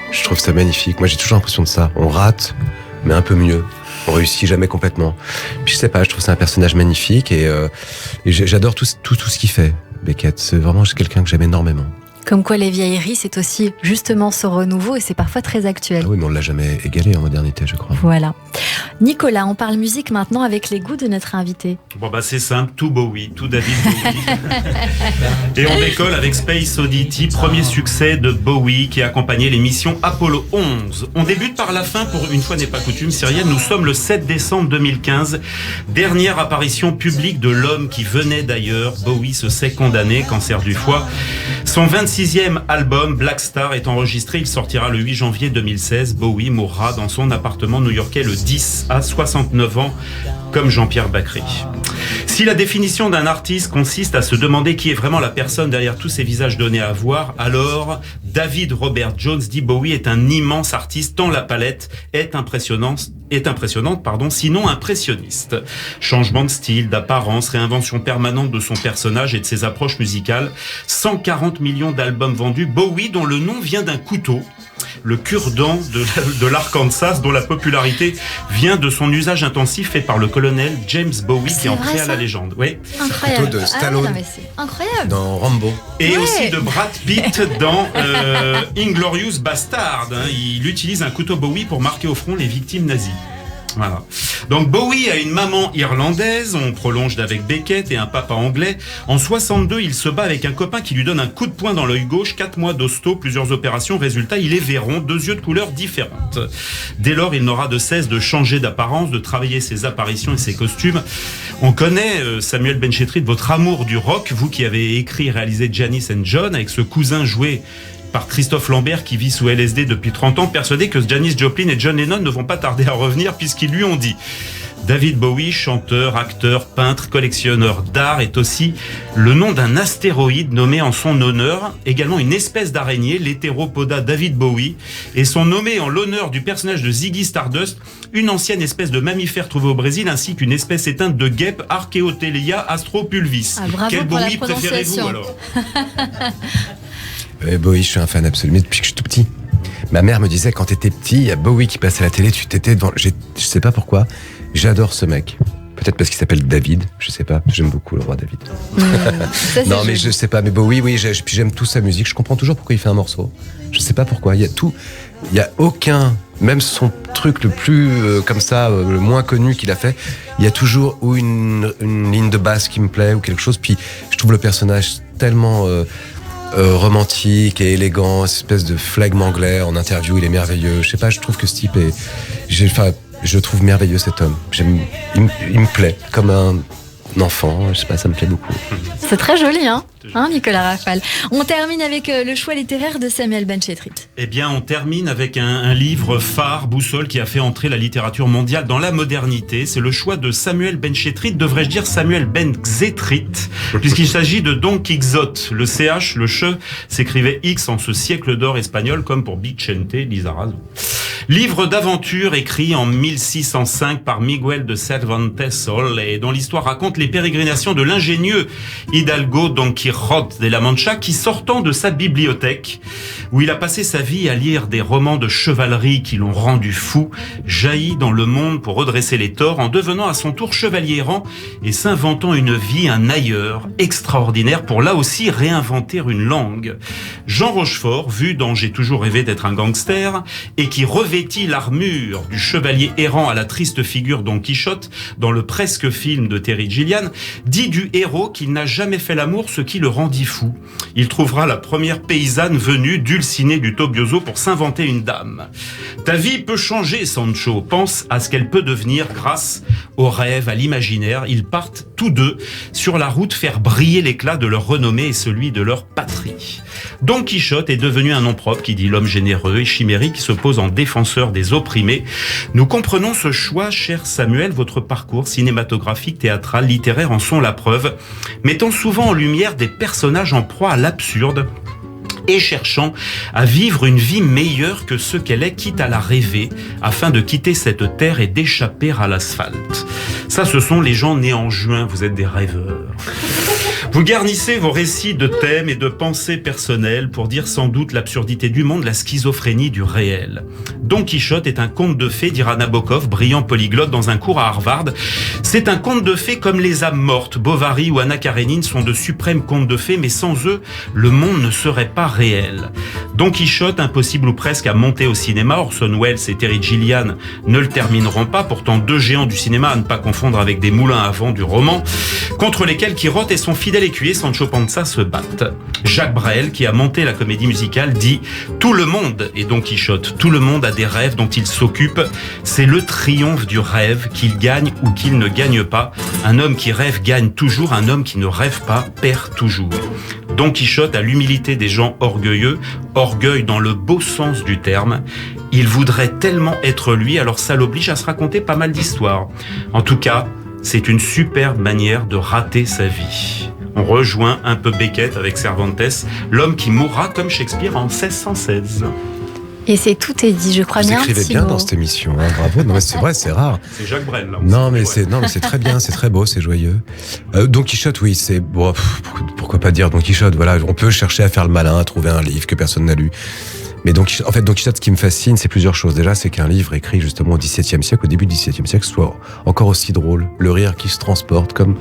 Je trouve ça magnifique. Moi, j'ai toujours l'impression de ça. On rate, mais un peu mieux. On réussit jamais complètement. Puis je sais pas, je trouve ça un personnage magnifique et j'adore tout ce qu'il fait, Beckett. C'est vraiment quelqu'un que j'aime énormément. Comme quoi les vieilleries, c'est aussi justement ce renouveau et c'est parfois très actuel. Ah oui, mais on ne l'a jamais égalé en modernité, je crois. Voilà. Nicolas, on parle musique maintenant avec les goûts de notre invité. Bon c'est simple, tout Bowie, tout David Bowie. Et on décolle avec Space Oddity, premier succès de Bowie qui a accompagné l'émission Apollo 11. On débute par la fin, pour une fois n'est pas coutume, Cyrielle. Nous sommes le 7 décembre 2015, dernière apparition publique de l'homme qui venait d'ailleurs. Bowie se sait condamné, cancer du foie. Son 26e album, Black Star, est enregistré. Il sortira le 8 janvier 2016. Bowie mourra dans son appartement new-yorkais le 10 à 69 ans, comme Jean-Pierre Bacry. Si la définition d'un artiste consiste à se demander qui est vraiment la personne derrière tous ces visages donnés à voir, alors David Robert Jones dit Bowie est un immense artiste tant la palette est impressionnante, sinon impressionniste. Changement de style, d'apparence, réinvention permanente de son personnage et de ses approches musicales. 140 millions d'albums vendus. Bowie dont le nom vient d'un couteau, le cure-dent de l'Arkansas, dont la popularité vient de son usage intensif fait par le colonel James Bowie qui en créa la légende. Oui. Incroyable. Le couteau de Stallone incroyable. Dans Rambo. Et aussi de Brad Pitt dans Inglourious Bastard. Il utilise un couteau Bowie pour marquer au front les victimes nazies. Voilà. Donc Bowie a une maman irlandaise, on prolonge d'avec Beckett, et un papa anglais. En 62, il se bat avec un copain qui lui donne un coup de poing dans l'œil gauche, 4 mois d'hosto, plusieurs opérations. Résultat, il est Véron, 2 yeux de couleur différente. Dès lors, il n'aura de cesse de changer d'apparence, de travailler ses apparitions et ses costumes. On connaît, Samuel Benchetrit, votre amour du rock, vous qui avez écrit et réalisé Janis and John, avec ce cousin joué par Christophe Lambert qui vit sous LSD depuis 30 ans, persuadé que Janis Joplin et John Lennon ne vont pas tarder à revenir puisqu'ils lui ont dit. David Bowie, chanteur, acteur, peintre, collectionneur d'art, est aussi le nom d'un astéroïde nommé en son honneur, également une espèce d'araignée, l'hétéropoda David Bowie, et sont nommés en l'honneur du personnage de Ziggy Stardust, une ancienne espèce de mammifère trouvée au Brésil, ainsi qu'une espèce éteinte de guêpe, Archaeothelia astropulvis. Bravo. Quel pour Bowie la préférez-vous alors? Bowie, je suis un fan absolu, mais depuis que je suis tout petit. Ma mère me disait, quand t'étais petit, il y a Bowie qui passait à la télé, tu t'étais devant... Je sais pas pourquoi, j'adore ce mec. Peut-être parce qu'il s'appelle David, je sais pas, j'aime beaucoup le roi David. Non, mais je sais pas, mais Bowie, oui, puis j'aime tout sa musique, je comprends toujours pourquoi il fait un morceau. Je sais pas pourquoi, il y a aucun, même son truc le plus, comme ça, le moins connu qu'il a fait, il y a toujours ou une ligne de basse qui me plaît, ou quelque chose, puis je trouve le personnage tellement... romantique et élégant, cette espèce de flegme anglais en interview, il est merveilleux. Je sais pas, je trouve que ce type est... je trouve merveilleux cet homme. Il me plaît comme un enfant, je sais pas, ça me plaît beaucoup. C'est très joli, hein, Nicolas Rafal. On termine avec le choix littéraire de Samuel Benchetrit. Eh bien, on termine avec un livre phare, boussole, qui a fait entrer la littérature mondiale dans la modernité. C'est le choix de Samuel Benchetrit, devrais-je dire Samuel Benchetrit, puisqu'il s'agit de Don Quixote. Le CH, le che, s'écrivait X en ce siècle d'or espagnol, comme pour Vicente Lizarazu. Livre d'aventure écrit en 1605 par Miguel de Cervantes Sol, et dont l'histoire raconte les pérégrinations de l'ingénieux Hidalgo Don Quijote de la Mancha, qui, sortant de sa bibliothèque, où il a passé sa vie à lire des romans de chevalerie qui l'ont rendu fou, jaillit dans le monde pour redresser les torts en devenant à son tour chevalier errant et s'inventant une vie, un ailleurs extraordinaire pour là aussi réinventer une langue. Jean Rochefort, vu dans J'ai toujours rêvé d'être un gangster, et qui revêtit l'armure du chevalier errant à la triste figure Don Quichotte dans le presque film de Terry Gilliam, dit du héros qu'il n'a jamais fait l'amour, ce qui le rendit fou. Il trouvera la première paysanne venue Dulcinée du Toboso pour s'inventer une dame. Ta vie peut changer, Sancho. Pense à ce qu'elle peut devenir grâce au rêve, à l'imaginaire. Ils partent tous deux sur la route faire briller l'éclat de leur renommée et celui de leur patrie. Don Quichotte est devenu un nom propre qui dit l'homme généreux et chimérique qui se pose en défenseur des opprimés. Nous comprenons ce choix, cher Samuel. Votre parcours cinématographique, théâtral, littéraire en sont la preuve, mettant souvent en lumière des personnages en proie à l'absurde et cherchant à vivre une vie meilleure que ce qu'elle est, quitte à la rêver, afin de quitter cette terre et d'échapper à l'asphalte. Ça, ce sont les gens nés en juin, vous êtes des rêveurs. Vous garnissez vos récits de thèmes et de pensées personnelles pour dire sans doute l'absurdité du monde, la schizophrénie du réel. Don Quichotte est un conte de fées, dira Nabokov, brillant polyglotte dans un cours à Harvard. C'est un conte de fées comme les âmes mortes. Bovary ou Anna Karénine sont de suprêmes contes de fées, mais sans eux, le monde ne serait pas réel. Don Quichotte, impossible ou presque à monter au cinéma, Orson Welles et Terry Gilliam ne le termineront pas, pourtant deux géants du cinéma à ne pas confondre avec des moulins à vent du roman, contre lesquels Quirote et son fidèle écuyer Sancho Panza se battent. Jacques Brel, qui a monté la comédie musicale, dit « Tout le monde est Don Quichotte, tout le monde a des rêves dont il s'occupe, c'est le triomphe du rêve, qu'il gagne ou qu'il ne gagne pas. Un homme qui rêve gagne toujours, un homme qui ne rêve pas perd toujours. » Don Quichotte a l'humilité des gens orgueilleux, orgueil dans le beau sens du terme. Il voudrait tellement être lui, alors ça l'oblige à se raconter pas mal d'histoires. En tout cas, c'est une superbe manière de rater sa vie. On rejoint un peu Beckett avec Cervantes, l'homme qui mourra comme Shakespeare en 1616. Et c'est tout est dit, je crois bien. Vous écrivez bien dans cette émission, hein, bravo. Non, mais c'est vrai, c'est rare. C'est Jacques Brel, là. Non, mais c'est très bien, c'est très beau, c'est joyeux. Don Quichotte, oui, c'est bon. Pourquoi pas dire Don Quichotte? Voilà, on peut chercher à faire le malin, à trouver un livre que personne n'a lu. Mais donc, en fait, Don Quichotte, ce qui me fascine, c'est plusieurs choses. Déjà, c'est qu'un livre écrit justement au XVIIe siècle, au début du XVIIe siècle, soit encore aussi drôle. Le rire qui se transporte, comme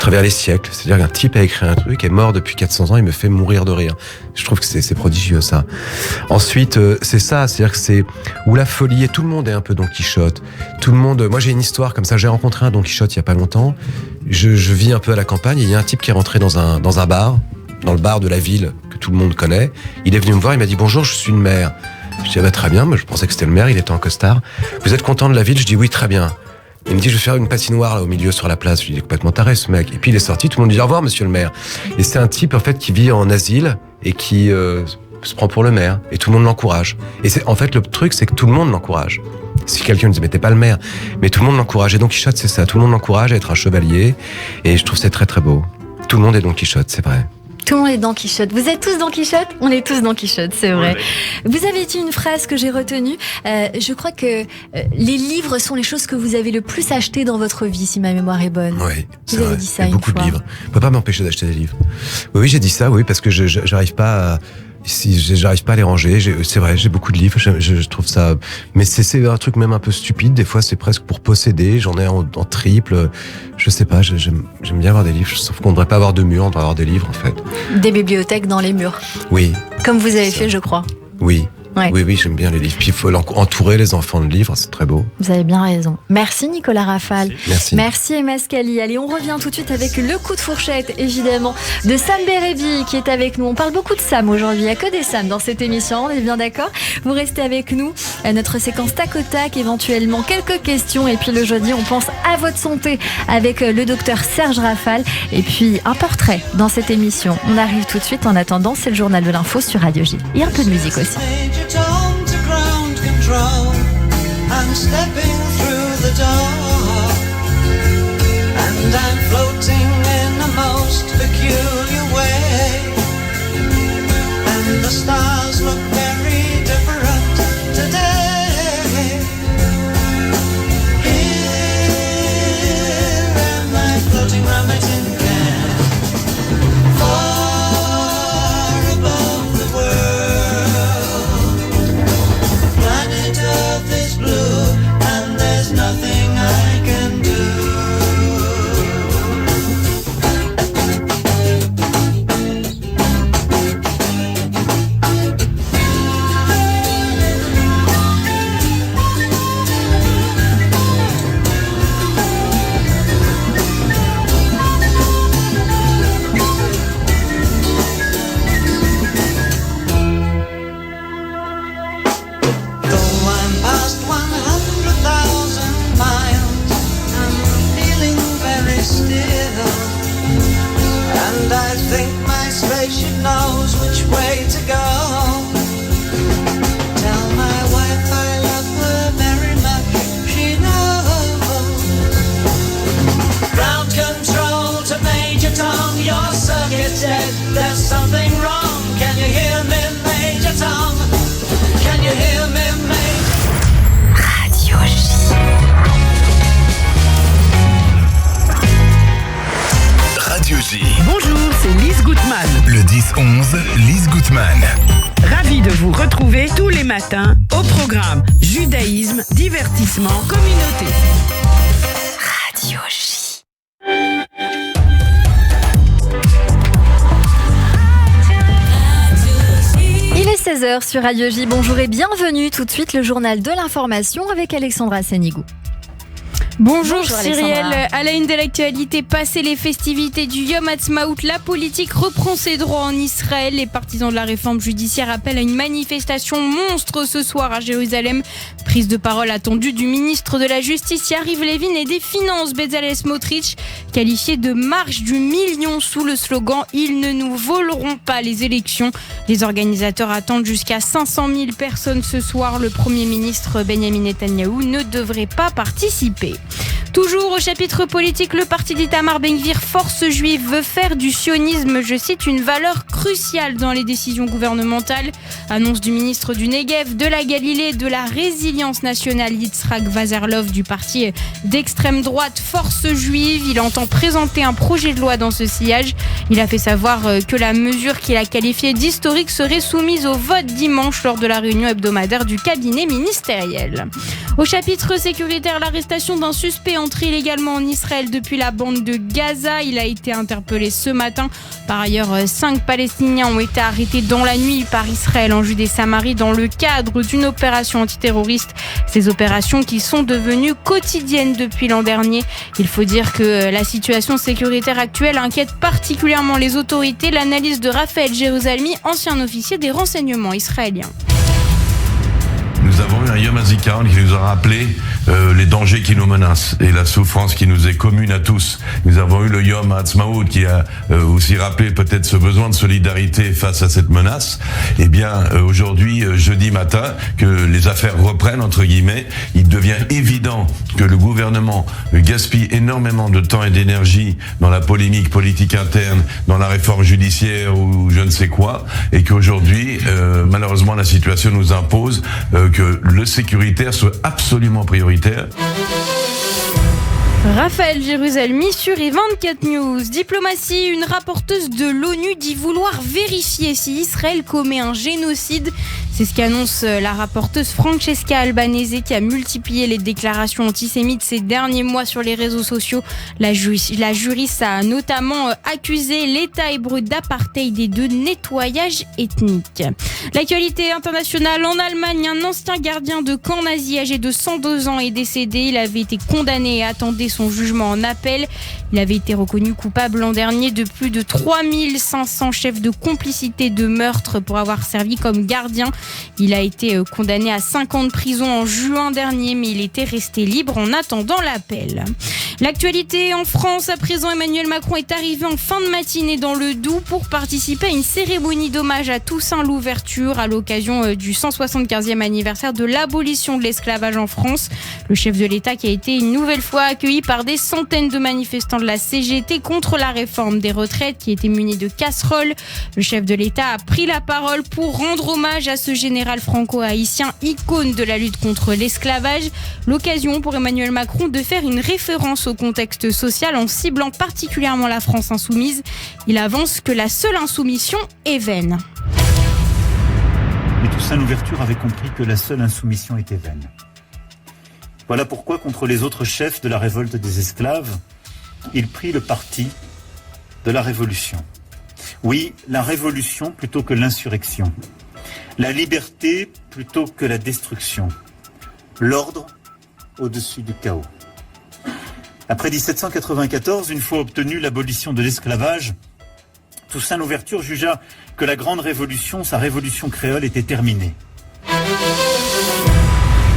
travers les siècles. C'est-à-dire qu'un type a écrit un truc, est mort depuis 400 ans, il me fait mourir de rire. Je trouve que c'est prodigieux, ça. Ensuite, c'est ça, c'est-à-dire que c'est où la folie, et tout le monde est un peu Don Quichotte. Tout le monde, moi j'ai une histoire comme ça, j'ai rencontré un Don Quichotte il y a pas longtemps. Je vis un peu à la campagne, et il y a un type qui est rentré dans un bar, dans le bar de la ville que tout le monde connaît. Il est venu me voir, il m'a dit bonjour, je suis le maire. Je dis très bien, moi je pensais que c'était le maire, il était en costard. Vous êtes content de la ville? Je dis oui, très bien. Il me dit je vais faire une patinoire là au milieu sur la place. Je lui dis complètement taré ce mec. Et puis il est sorti, tout le monde dit au revoir monsieur le maire. Et c'est un type en fait qui vit en asile et qui se prend pour le maire et tout le monde l'encourage. Et c'est en fait le truc, c'est que tout le monde l'encourage. Si quelqu'un me dit mais t'es pas le maire, mais tout le monde l'encourage. Et Don Quichotte c'est ça, tout le monde l'encourage à être un chevalier. Et je trouve c'est très très beau. Tout le monde est Don Quichotte, c'est vrai. Tout le monde est Don Quichotte. Vous êtes tous Don Quichotte? On est tous Don Quichotte, c'est vrai. Oui. Vous avez dit une phrase que j'ai retenue. Je crois que les livres sont les choses que vous avez le plus achetées dans votre vie, si ma mémoire est bonne. Oui, c'est vous vrai. Avez dit ça il y a beaucoup de livres. On peut pas m'empêcher d'acheter des livres. Oui, j'ai dit ça, oui, parce que j'arrive pas à... j'arrive pas à les ranger. C'est vrai, j'ai beaucoup de livres. Je trouve ça, mais c'est un truc même un peu stupide. Des fois, c'est presque pour posséder. J'en ai en triple. Je sais pas. J'aime bien avoir des livres. Sauf qu'on ne devrait pas avoir de murs. On devrait avoir des livres, en fait. Des bibliothèques dans les murs. Oui. Comme vous avez fait, je crois. Oui. Ouais. Oui, j'aime bien les livres. Puis il faut entourer les enfants de livres, c'est très beau. Vous avez bien raison. Merci Nicolas Rafal. Merci Emma Scali. Allez, on revient tout de suite avec le coup de fourchette, évidemment, de Sam Bérébi qui est avec nous. On parle beaucoup de Sam aujourd'hui. Il n'y a que des Sam dans cette émission, on est bien d'accord? Vous restez avec nous. Notre séquence tac au tac, éventuellement quelques questions. Et puis le jeudi, on pense à votre santé avec le docteur Serge Rafal. Et puis un portrait dans cette émission. On arrive tout de suite. En attendant, c'est le journal de l'info sur Radio J. Et un peu de musique aussi. Down to ground control. I'm stepping through the door, and I'm floating in a most peculiar way, and the stars look very different today. Here am I floating round my tin can, far above the world. Earth is blue and there's nothing I can do. I think my spaceship knows which way to go. Tell my wife I love her very much, she knows. Ground control to Major Tom, your circuit's dead, there's something wrong. Can you hear me, Major Tom? Can you hear me, Major? Radio J. Radio J. Bonjour, c'est Lise Gutmann. Le 10-11, Lise Gutmann. Ravie de vous retrouver tous les matins au programme Judaïsme, divertissement, communauté. Radio J. Il est 16h sur Radio J. Bonjour et bienvenue. Tout de suite, le journal de l'information avec Alexandra Senigou. Bonjour Cyrielle, à la une de l'actualité, passé les festivités du Yom Ha'atzmaut, la politique reprend ses droits en Israël. Les partisans de la réforme judiciaire appellent à une manifestation monstre ce soir à Jérusalem. Prise de parole attendue du ministre de la Justice Yariv Levin et des Finances Bezalel Smotrich, qualifié de marche du million sous le slogan « Ils ne nous voleront pas les élections ». Les organisateurs attendent jusqu'à 500 000 personnes ce soir. Le Premier ministre Benjamin Netanyahou ne devrait pas participer. Toujours au chapitre politique, le parti d'Itamar Ben-Gvir, Force juive, veut faire du sionisme, je cite, une valeur crucial dans les décisions gouvernementales. Annonce du ministre du Negev, de la Galilée et de la Résilience nationale, Yitzhak Vazerlov, du parti d'extrême droite Force Juive. Il entend présenter un projet de loi dans ce sillage. Il a fait savoir que la mesure qu'il a qualifiée d'historique serait soumise au vote dimanche lors de la réunion hebdomadaire du cabinet ministériel. Au chapitre sécuritaire, l'arrestation d'un suspect entré illégalement en Israël depuis la bande de Gaza. Il a été interpellé ce matin. Par ailleurs, 5 Palestiniens ont été arrêtés dans la nuit par Israël en Judée-Samarie dans le cadre d'une opération antiterroriste. Ces opérations qui sont devenues quotidiennes depuis l'an dernier. Il faut dire que la situation sécuritaire actuelle inquiète particulièrement les autorités. L'analyse de Raphaël Jérusalemi, ancien officier des renseignements israéliens. Nous avons eu un Yom HaZikaron qui nous a rappelé les dangers qui nous menacent et la souffrance qui nous est commune à tous. Nous avons eu le Yom HaAtzmaut qui a aussi rappelé peut-être ce besoin de solidarité face à cette menace. Eh bien, aujourd'hui, jeudi matin, que les affaires reprennent, entre guillemets, il devient évident que le gouvernement gaspille énormément de temps et d'énergie dans la polémique politique interne, dans la réforme judiciaire ou je ne sais quoi, et qu'aujourd'hui, malheureusement, la situation nous impose que le sécuritaire soit absolument prioritaire. Raphaël Jérusalemi sur I24 News. Diplomatie, une rapporteuse de l'ONU dit vouloir vérifier si Israël commet un génocide. C'est ce qu'annonce la rapporteuse Francesca Albanese qui a multiplié les déclarations antisémites ces derniers mois sur les réseaux sociaux. La juriste a notamment accusé l'État hébreu d'apartheid et de nettoyage ethnique. L'actualité internationale en Allemagne, un ancien gardien de camp nazi âgé de 102 ans est décédé. Il avait été condamné et attendait son jugement en appel. Il avait été reconnu coupable l'an dernier de plus de 3500 chefs de complicité de meurtre pour avoir servi comme gardien. Il a été condamné à 5 ans de prison en juin dernier, mais il était resté libre en attendant l'appel. L'actualité en France, à présent, Emmanuel Macron est arrivé en fin de matinée dans le Doubs pour participer à une cérémonie d'hommage à Toussaint Louverture à l'occasion du 175e anniversaire de l'abolition de l'esclavage en France. Le chef de l'État qui a été une nouvelle fois accueilli par des centaines de manifestants de la CGT contre la réforme des retraites qui était muni de casseroles. Le chef de l'État a pris la parole pour rendre hommage à ce général franco-haïtien, icône de la lutte contre l'esclavage. L'occasion pour Emmanuel Macron de faire une référence au contexte social en ciblant particulièrement la France insoumise. Il avance que la seule insoumission est vaine. Mais Toussaint Louverture avait compris que la seule insoumission était vaine. Voilà pourquoi, contre les autres chefs de la révolte des esclaves, il prit le parti de la révolution. Oui, la révolution plutôt que l'insurrection. La liberté plutôt que la destruction. L'ordre au-dessus du chaos. Après 1794, une fois obtenue l'abolition de l'esclavage, Toussaint Louverture jugea que la grande révolution, sa révolution créole, était terminée.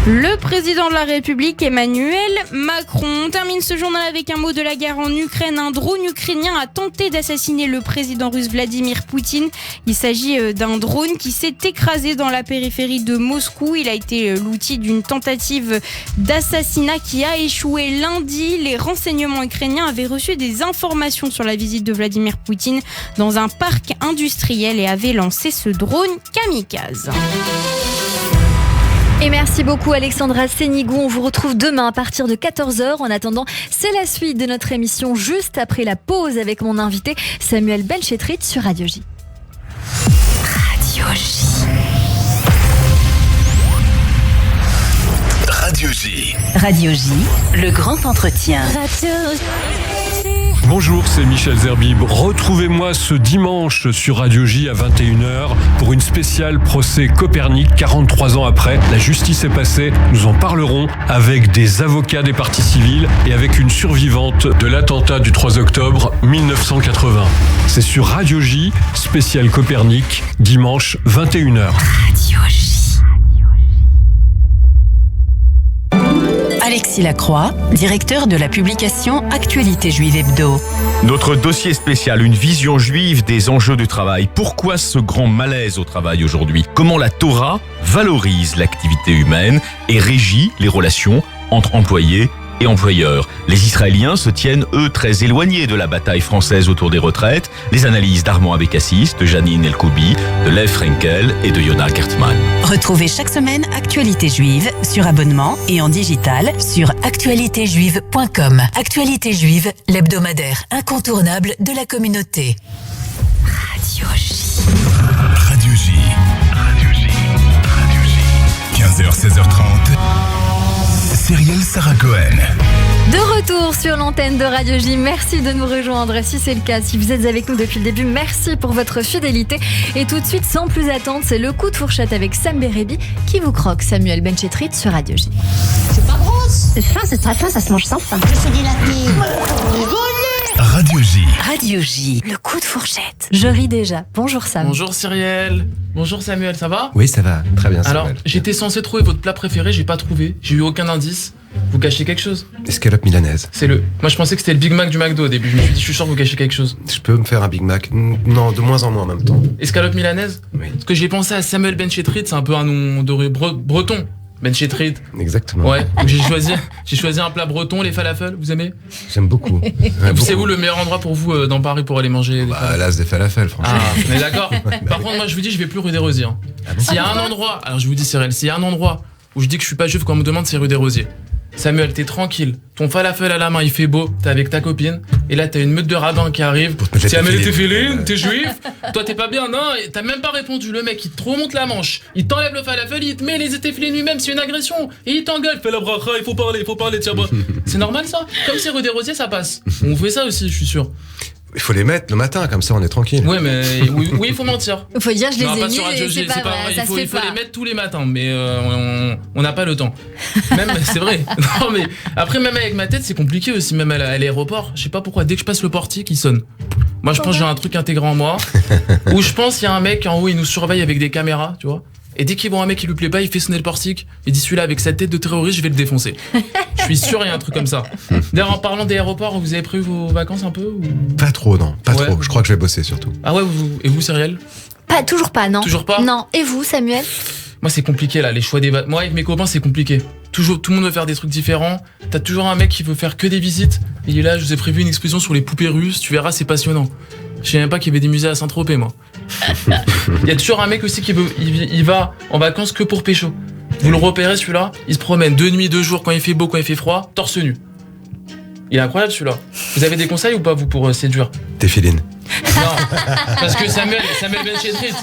Le président de la République, Emmanuel Macron, termine ce journal avec un mot de la guerre en Ukraine. Un drone ukrainien a tenté d'assassiner le président russe Vladimir Poutine. Il s'agit d'un drone qui s'est écrasé dans la périphérie de Moscou. Il a été l'outil d'une tentative d'assassinat qui a échoué lundi. Les renseignements ukrainiens avaient reçu des informations sur la visite de Vladimir Poutine dans un parc industriel et avaient lancé ce drone kamikaze. Et merci beaucoup Alexandra Sénigou. On vous retrouve demain à partir de 14h. En attendant, c'est la suite de notre émission juste après la pause avec mon invité Samuel Benchetrit sur Radio J. Radio J. Radio J. Radio J, le grand entretien. Bonjour, c'est Michel Zerbib. Retrouvez-moi ce dimanche sur Radio J à 21h pour une spéciale procès Copernic. 43 ans après, la justice est passée. Nous en parlerons avec des avocats des parties civiles et avec une survivante de l'attentat du 3 octobre 1980. C'est sur Radio J, spécial Copernic, dimanche 21h. Radio J. Alexis Lacroix, directeur de la publication Actualité Juive Hebdo. Notre dossier spécial, une vision juive des enjeux du travail. Pourquoi ce grand malaise au travail aujourd'hui ? Comment la Torah valorise l'activité humaine et régit les relations entre employés et employeurs. Les Israéliens se tiennent, eux, très éloignés de la bataille française autour des retraites. Les analyses d'Armand Abécassis, de Janine Elkoubi, de Lev Frenkel et de Yona Kertman. Retrouvez chaque semaine Actualité Juive sur abonnement et en digital sur actualitéjuive.com. Actualité Juive, l'hebdomadaire incontournable de la communauté. Radio J. 15h, 16h30. Cyrielle Sarah Cohen. De retour sur l'antenne de Radio J, merci de nous rejoindre si c'est le cas, si vous êtes avec nous depuis le début, merci pour votre fidélité. Et tout de suite, sans plus attendre, c'est le coup de fourchette avec Sam Berebi qui vous croque Samuel Benchetrit sur Radio J. C'est pas grosse. C'est très fin, ça se mange sans faim. Je fais du latte. Radio J. Radio J, le coup de fourchette. Je ris déjà. Bonjour Sam. Bonjour Cyrielle. Bonjour Samuel, ça va? Oui, ça va, très bien Samuel. Alors, j'étais censé trouver votre plat préféré, j'ai pas trouvé. J'ai eu aucun indice. Vous cachez quelque chose? Escalope milanaise. Moi je pensais que c'était le Big Mac du McDo au début. Je me suis dit, je suis sûr que vous cachez quelque chose. Je peux me faire un Big Mac? Non, de moins en moins en même temps. Escalope milanaise? Oui. Parce que j'ai pensé à Samuel Benchetrit, c'est un peu un nom de breton. Benchetrit. Exactement. Ouais, donc j'ai choisi un plat breton, les falafels, vous aimez? J'aime beaucoup. C'est où le meilleur endroit pour vous dans Paris pour aller manger? L'As des falafels, franchement. Ah, on est d'accord. Par contre, moi je vous dis, je vais plus rue des Rosiers. Hein. S'il y a un endroit, alors je vous dis Cyril, s'il y a un endroit où je dis que je suis pas juif quand on me demande, c'est rue des Rosiers. Samuel, t'es tranquille. Ton falafel à la main, il fait beau. T'es avec ta copine. Et là, t'as une meute de rabbins qui arrive. Samuel, t'es féline, t'es juif. Toi, t'es pas bien. Non, t'as même pas répondu. Le mec, il te remonte la manche. Il t'enlève le falafel. Il te met les téfilés lui-même. C'est une agression. Et il t'engueule. Fais la bracha, il faut parler. Tiens, bah. C'est normal, ça? Comme c'est rue des Rosiers, ça passe. On fait ça aussi, je suis sûr. Il faut les mettre le matin, comme ça on est tranquille. Ouais, mais oui, il faut mentir. Il faut dire, je les ai mis, et c'est pas vrai, ça se fait il faut pas. les mettre tous les matins, mais on n'a pas le temps. Même, c'est vrai. Non, mais après, même avec ma tête, c'est compliqué aussi, même à l'aéroport. Je sais pas pourquoi, dès que je passe le portique, il sonne. Moi, je pense que j'ai un truc intégré en moi, où je pense qu'il y a un mec en haut, il nous surveille avec des caméras, tu vois. Et dès qu'il voit un mec qui lui plaît pas, il fait sonner le portique. Il dit celui-là avec sa tête de terroriste, je vais le défoncer. Je suis sûr il y a un truc comme ça. D'ailleurs, en parlant d'aéroports, vous avez prévu vos vacances un peu ou... Pas trop, non. Pas trop. Je crois que je vais bosser surtout. Ah ouais, et vous, Cyrielle? Toujours pas, non. Toujours pas? Non. Et vous, Samuel? Moi, c'est compliqué là, les choix des Moi, avec mes copains, c'est compliqué. Toujours, tout le monde veut faire des trucs différents. T'as toujours un mec qui veut faire que des visites. Il est là, je vous ai prévu une exposition sur les poupées russes. Tu verras, c'est passionnant. Je sais même pas qu'il y avait des musées à Saint-Tropez, moi. Il y a toujours un mec aussi qui veut, il va en vacances que pour pécho. Vous le repérez celui-là, il se promène 2 nuits, 2 jours quand il fait beau, quand il fait froid, torse nu. Il est incroyable celui-là. Vous avez des conseils ou pas vous pour séduire? Téfiline. Non, parce que Samuel Benchetrit,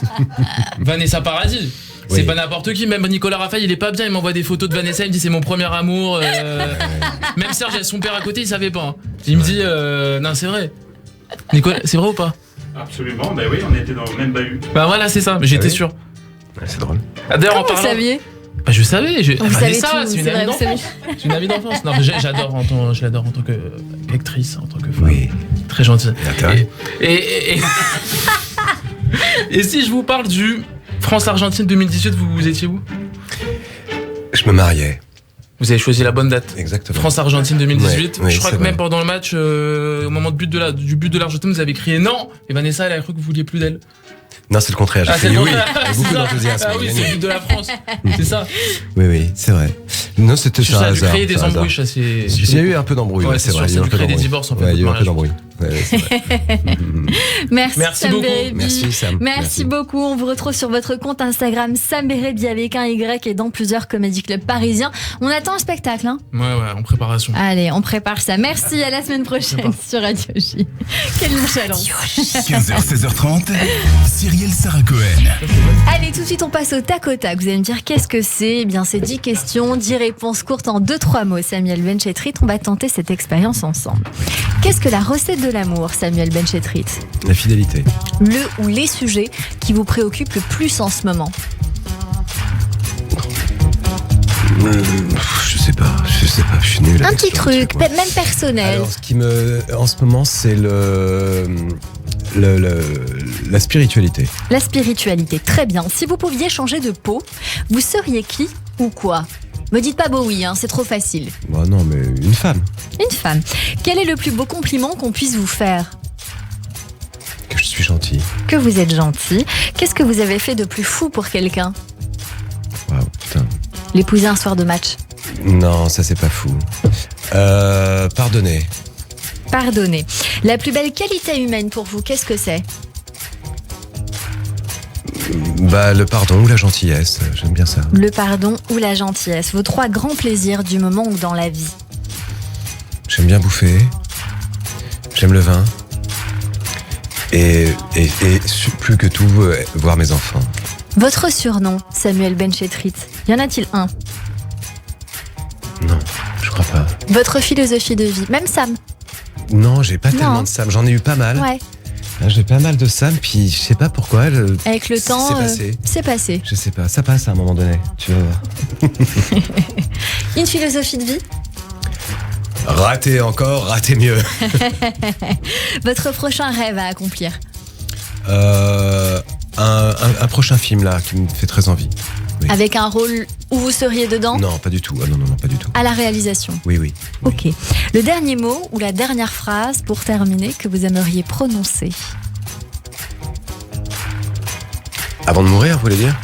Vanessa Paradis. C'est oui. Pas n'importe qui, même Nicolas Raphaël, il est pas bien, il m'envoie des photos de Vanessa, il me dit c'est mon premier amour. Même Serge, son père à côté, il savait pas. Hein. Il me dit non, c'est vrai. Nicolas, c'est vrai ou pas? Absolument, bah oui, on était dans le même bahut. Bah voilà, c'est ça, j'étais sûr. Ouais, c'est drôle. D'ailleurs, en parlant... vous saviez? Bah je savais, Vanessa, c'est une amie d'enfance. C'est une amie d'enfance. Non, je l'adore en tant qu'actrice, en tant que femme. Oui. Très gentille. Et si je vous parle du France-Argentine 2018, vous étiez où? Je me mariais. Vous avez choisi la bonne date. Exactement. France-Argentine 2018. Oui, je crois que même pendant le match, au moment du but de l'Argentine, vous avez crié non. Et Vanessa, elle a cru que vous vouliez plus d'elle. Non, c'est le contraire. J'ai crié oui, avec beaucoup d'enthousiasme. Ah oui, c'est le but de la France. C'est ça. Oui, c'est vrai. Non, c'était ça. Ça a dû créer des embrouilles. Il y a eu un peu d'embrouille. Ouais, c'est vrai. Ça a dû créer des divorces en fait. Il y a eu un peu d'embrouille. Merci beaucoup. Merci Sam. Merci beaucoup. On vous retrouve sur votre compte Instagram Sam Berebi avec un Y et dans plusieurs comédie clubs parisiens. On attend un spectacle, hein? Ouais, en préparation. Allez, on prépare ça. Merci, à la semaine prochaine sur Radio J. Quelle nonchalance. 15h, 16h30, Cyrielle Sarah Cohen. Allez, tout de suite, on passe au tac au tac. Vous allez me dire qu'est-ce que c'est? Eh bien, c'est 10 questions, 10 réponses courtes en 2-3 mots. Samuel Benchetrit, on va tenter cette expérience ensemble. Qu'est-ce que la recette de l'amour, Samuel Benchetrit? La fidélité. Le ou les sujets qui vous préoccupent le plus en ce moment? Je sais pas, je suis nul. Un petit truc, même personnel. Alors, en ce moment, c'est la spiritualité. La spiritualité, très bien. Si vous pouviez changer de peau, vous seriez qui ou quoi? Me dites pas Bowie, hein, c'est trop facile. Bah non, mais une femme. Une femme. Quel est le plus beau compliment qu'on puisse vous faire? Que je suis gentil. Que vous êtes gentil. Qu'est-ce que vous avez fait de plus fou pour quelqu'un? Waouh, putain. L'épouser un soir de match? Non, ça c'est pas fou. Pardonner. Pardonner. La plus belle qualité humaine pour vous, qu'est-ce que c'est? Le pardon ou la gentillesse, j'aime bien ça. Le pardon ou la gentillesse. Vos 3 grands plaisirs du moment ou dans la vie. J'aime bien bouffer. J'aime le vin. Et plus que tout, voir mes enfants. Votre surnom, Samuel Benchetrit, y en a-t-il un? Non, je crois pas. Votre philosophie de vie, même Sam? Non, j'ai pas tellement de Sam, j'en ai eu pas mal. Ouais. J'ai pas mal de Sam, puis je sais pas pourquoi. Avec le temps, c'est passé. Je sais pas, ça passe à un moment donné, tu vas voir. Une philosophie de vie? Rater encore, rater mieux. Votre prochain rêve à accomplir? Un prochain film là qui me fait très envie. Oui. Avec un rôle où vous seriez dedans? Non, pas du tout. Ah non, pas du tout. À la réalisation? Oui. Ok. Le dernier mot ou la dernière phrase pour terminer que vous aimeriez prononcer? Avant de mourir, vous voulez dire?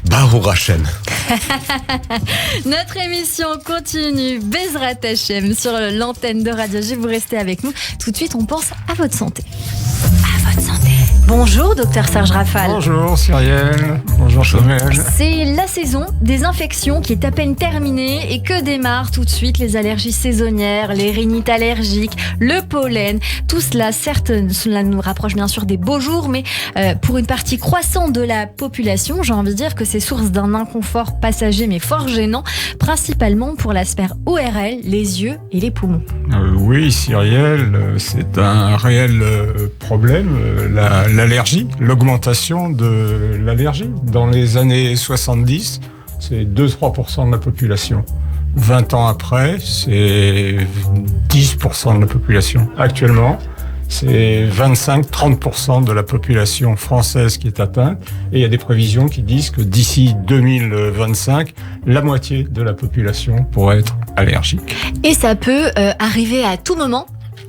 Baruch Hashem. Notre émission continue. Bezrat Hashem sur l'antenne de Radio J. Vous restez avec nous. Tout de suite, on pense à votre santé. À votre santé. Bonjour, docteur Serge Rafal. Bonjour, Cyrielle. Bonjour, Samuel. C'est la saison des infections qui est à peine terminée et que démarrent tout de suite les allergies saisonnières, les rhinites allergiques, le pollen. Tout cela, certes, cela nous rapproche bien sûr des beaux jours, mais pour une partie croissante de la population, j'ai envie de dire que c'est source d'un inconfort passager mais fort gênant, principalement pour la sphère ORL, les yeux et les poumons. Oui, Cyrielle, c'est un réel problème, l'allergie, l'augmentation de l'allergie. Dans les années 70, c'est 2-3% de la population. 20 ans après, c'est 10% de la population. Actuellement, c'est 25-30% de la population française qui est atteinte. Et il y a des prévisions qui disent que d'ici 2025, la moitié de la population pourrait être allergique. Et ça peut arriver à tout moment,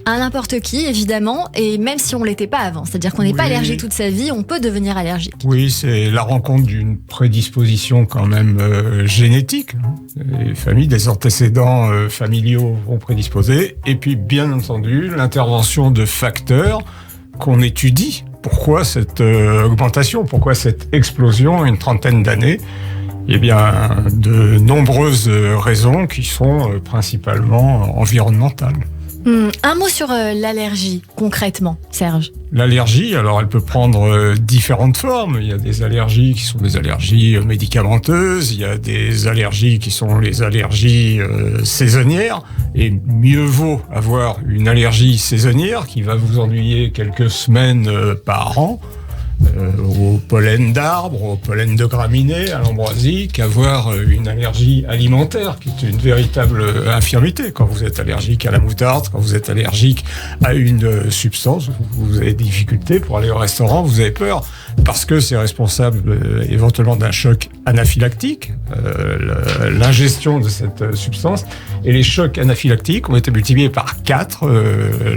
à n'importe qui, évidemment, et même si on ne l'était pas avant. C'est-à-dire qu'on n'est pas allergique toute sa vie, on peut devenir allergique. Oui, c'est la rencontre d'une prédisposition quand même génétique. Les familles, des antécédents familiaux vont prédisposer. Et puis, bien entendu, l'intervention de facteurs qu'on étudie. Pourquoi cette augmentation? Pourquoi cette explosion une trentaine d'années? Eh bien, de nombreuses raisons qui sont principalement environnementales. Un mot sur l'allergie, concrètement, Serge. L'allergie, alors elle peut prendre différentes formes. Il y a des allergies qui sont des allergies médicamenteuses, il y a des allergies qui sont les allergies saisonnières, et mieux vaut avoir une allergie saisonnière qui va vous ennuyer quelques semaines par an, au pollen d'arbres, au pollen de graminées, à l'ambroisie, qu'avoir une allergie alimentaire, qui est une véritable infirmité. Quand vous êtes allergique à la moutarde, quand vous êtes allergique à une substance, vous avez des difficultés pour aller au restaurant, vous avez peur, parce que c'est responsable éventuellement d'un choc anaphylactique, l'ingestion de cette substance. Et les chocs anaphylactiques ont été multipliés par 4,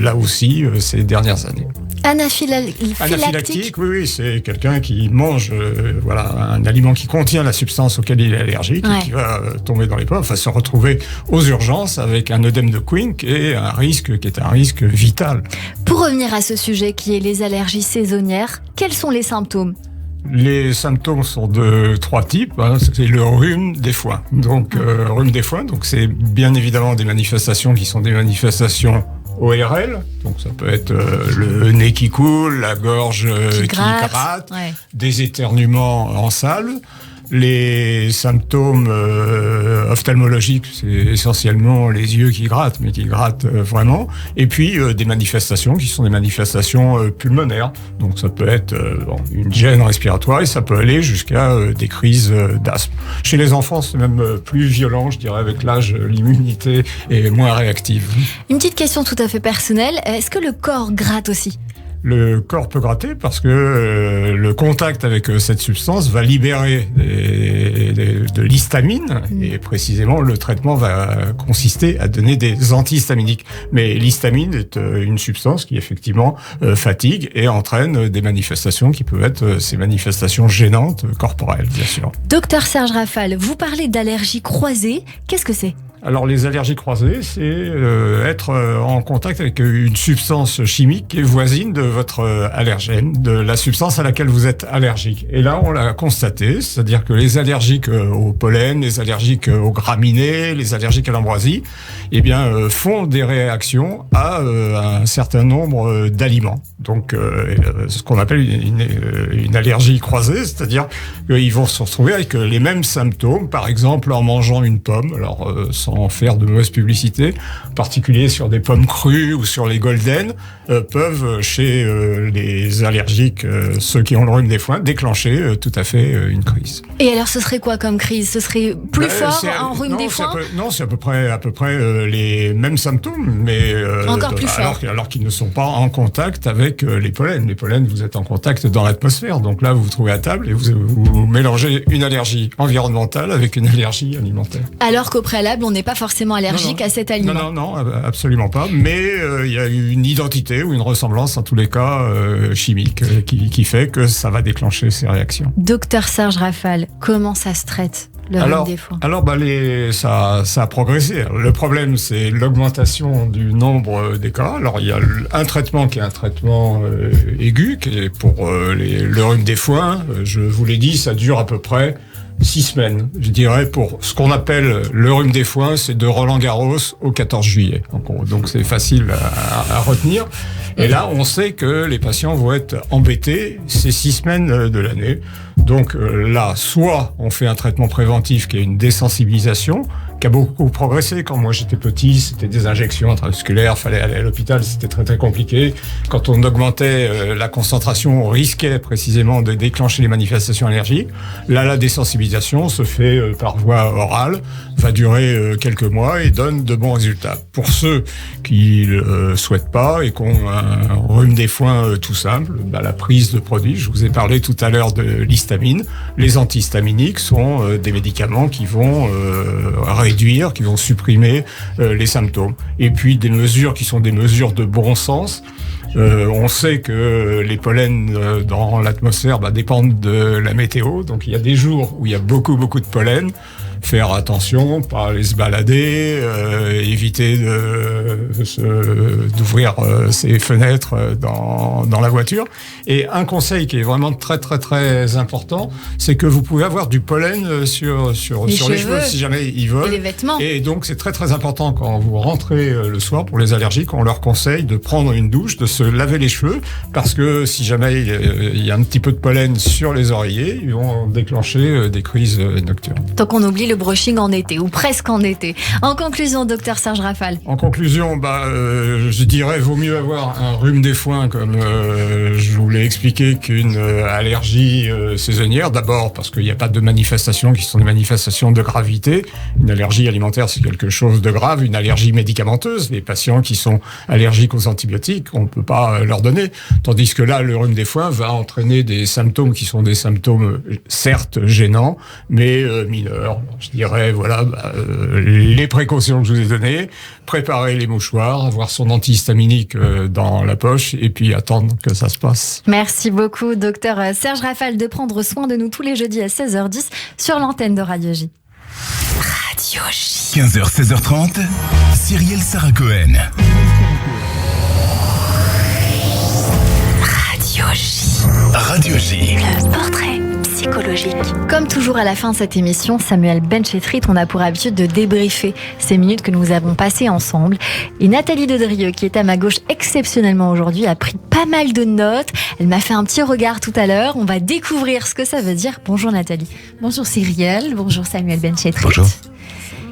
là aussi, ces dernières années. Anaphylactique, oui, c'est quelqu'un qui mange un aliment qui contient la substance auquel il est allergique, et qui va tomber dans les pommes, se retrouver aux urgences avec un œdème de Quincke et un risque qui est un risque vital. Pour revenir à ce sujet qui est les allergies saisonnières, quels sont les symptômes ? Les symptômes sont de 3 types. C'est le rhume des foins. Donc, rhume des foins, donc c'est bien évidemment des manifestations qui sont des manifestations ORL, donc ça peut être le nez qui coule, la gorge qui gratte, des éternuements en salle. Les symptômes ophtalmologiques, c'est essentiellement les yeux qui grattent, mais qui grattent vraiment. Et puis des manifestations qui sont des manifestations pulmonaires. Donc ça peut être une gêne respiratoire et ça peut aller jusqu'à des crises d'asthme. Chez les enfants, c'est même plus violent, je dirais, avec l'âge, l'immunité est moins réactive. Une petite question tout à fait personnelle, est-ce que le corps gratte aussi ? le corps peut gratter parce que le contact avec cette substance va libérer de l'histamine et précisément le traitement va consister à donner des antihistaminiques. Mais l'histamine est une substance qui effectivement fatigue et entraîne des manifestations qui peuvent être ces manifestations gênantes corporelles, bien sûr. Docteur Serge Rafal, vous parlez d'allergies croisées. Qu'est-ce que c'est ? Alors les allergies croisées, c'est être en contact avec une substance chimique qui est voisine de votre allergène, de la substance à laquelle vous êtes allergique. Et là, on l'a constaté, c'est-à-dire que les allergiques au pollen, les allergiques aux graminées, les allergiques à l'ambroisie, eh bien, font des réactions à un certain nombre d'aliments. Donc, ce qu'on appelle une allergie croisée, c'est-à-dire qu'ils vont se retrouver avec les mêmes symptômes, par exemple en mangeant une pomme, alors sans faire de mauvaise publicité, en particulier sur des pommes crues ou sur les golden, peuvent chez les allergiques, ceux qui ont le rhume des foins, déclencher tout à fait une crise. Et alors ce serait quoi comme crise ? Ce serait plus fort un rhume des foins ? Non, c'est à peu près les mêmes symptômes, mais encore plus fort. Alors qu'ils ne sont pas en contact avec les pollens. Les pollens, vous êtes en contact dans l'atmosphère, donc là vous vous trouvez à table et vous mélangez une allergie environnementale avec une allergie alimentaire. Alors qu'au préalable, on n'est pas forcément allergique à cet aliment. Non, absolument pas. Mais il y a une identité ou une ressemblance, en tous les cas, chimique, qui fait que ça va déclencher ces réactions. Docteur Serge Rafal, comment ça se traite ? Le rhume des foins. Alors, ça a progressé. Le problème, c'est l'augmentation du nombre des cas. Alors, il y a un traitement qui est un traitement aigu, qui est pour le rhume des foins. Je vous l'ai dit, ça dure à peu près 6 semaines, je dirais, pour ce qu'on appelle le rhume des foins, c'est de Roland-Garros au 14 juillet. Donc c'est facile à retenir. Et là, on sait que les patients vont être embêtés ces 6 semaines de l'année. Donc là, soit on fait un traitement préventif qui est une désensibilisation, qui a beaucoup progressé. Quand moi j'étais petit, c'était des injections intramusculaires, fallait aller à l'hôpital, c'était très très compliqué. Quand on augmentait la concentration, on risquait précisément de déclencher les manifestations allergiques. Là, la désensibilisation se fait par voie orale, va durer quelques mois et donne de bons résultats. Pour ceux qui ne souhaitent pas et qui ont un rhume des foins tout simple, la prise de produits, je vous ai parlé tout à l'heure de l'histamine. Les antihistaminiques sont des médicaments qui vont réduire, qui vont supprimer les symptômes. Et puis des mesures qui sont des mesures de bon sens. On sait que les pollens dans l'atmosphère dépendent de la météo. Donc il y a des jours où il y a beaucoup de pollen. Faire attention, pas aller se balader, éviter d'ouvrir ses fenêtres dans la voiture. Et un conseil qui est vraiment très très très important, c'est que vous pouvez avoir du pollen sur les cheveux si jamais ils volent. Et les vêtements. Et donc c'est très très important quand vous rentrez le soir pour les allergiques, on leur conseille de prendre une douche, de se laver les cheveux, parce que si jamais il y a un petit peu de pollen sur les oreillers, ils vont déclencher des crises nocturnes. Donc on oublie le brushing en été, ou presque en été. En conclusion, docteur Serge Rafal. En conclusion, je dirais vaut mieux avoir un rhume des foins, comme je vous l'ai expliqué, qu'une allergie saisonnière. D'abord parce qu'il n'y a pas de manifestations qui sont des manifestations de gravité. Une allergie alimentaire, c'est quelque chose de grave. Une allergie médicamenteuse, les patients qui sont allergiques aux antibiotiques, on ne peut pas leur donner. Tandis que là, le rhume des foins va entraîner des symptômes qui sont des symptômes certes gênants, mais mineurs. Je dirais, les précautions que je vous ai données, préparer les mouchoirs, avoir son antihistaminique dans la poche et puis attendre que ça se passe. Merci beaucoup, docteur Serge Rafal, de prendre soin de nous tous les jeudis à 16h10 sur l'antenne de Radio J. Radio J. 15h, 16h30, Cyrielle Sarah Cohen. Radio J. Radio J. Le portrait psychologique. Comme toujours à la fin de cette émission, Samuel Benchetrit, on a pour habitude de débriefer ces minutes que nous avons passées ensemble. Et Nathalie Dedrieux, qui est à ma gauche exceptionnellement aujourd'hui, a pris pas mal de notes. Elle m'a fait un petit regard tout à l'heure. On va découvrir ce que ça veut dire. Bonjour Nathalie. Bonjour Cyrielle. Bonjour Samuel Benchetrit. Bonjour.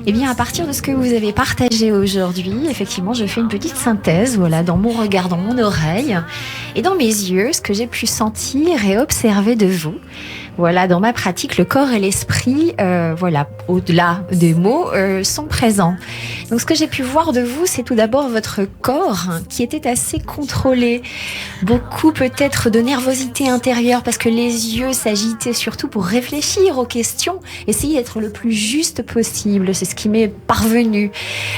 Eh bien, à partir de ce que vous avez partagé aujourd'hui, effectivement, je fais une petite synthèse, dans mon regard, dans mon oreille et dans mes yeux, ce que j'ai pu sentir et observer de vous. Voilà, dans ma pratique, le corps et l'esprit, voilà, au-delà des mots, sont présents. Donc, ce que j'ai pu voir de vous, c'est tout d'abord votre corps qui était assez contrôlé. Beaucoup peut-être de nervosité intérieure parce que les yeux s'agitaient surtout pour réfléchir aux questions, essayer d'être le plus juste possible. C'est ce qui m'est parvenu.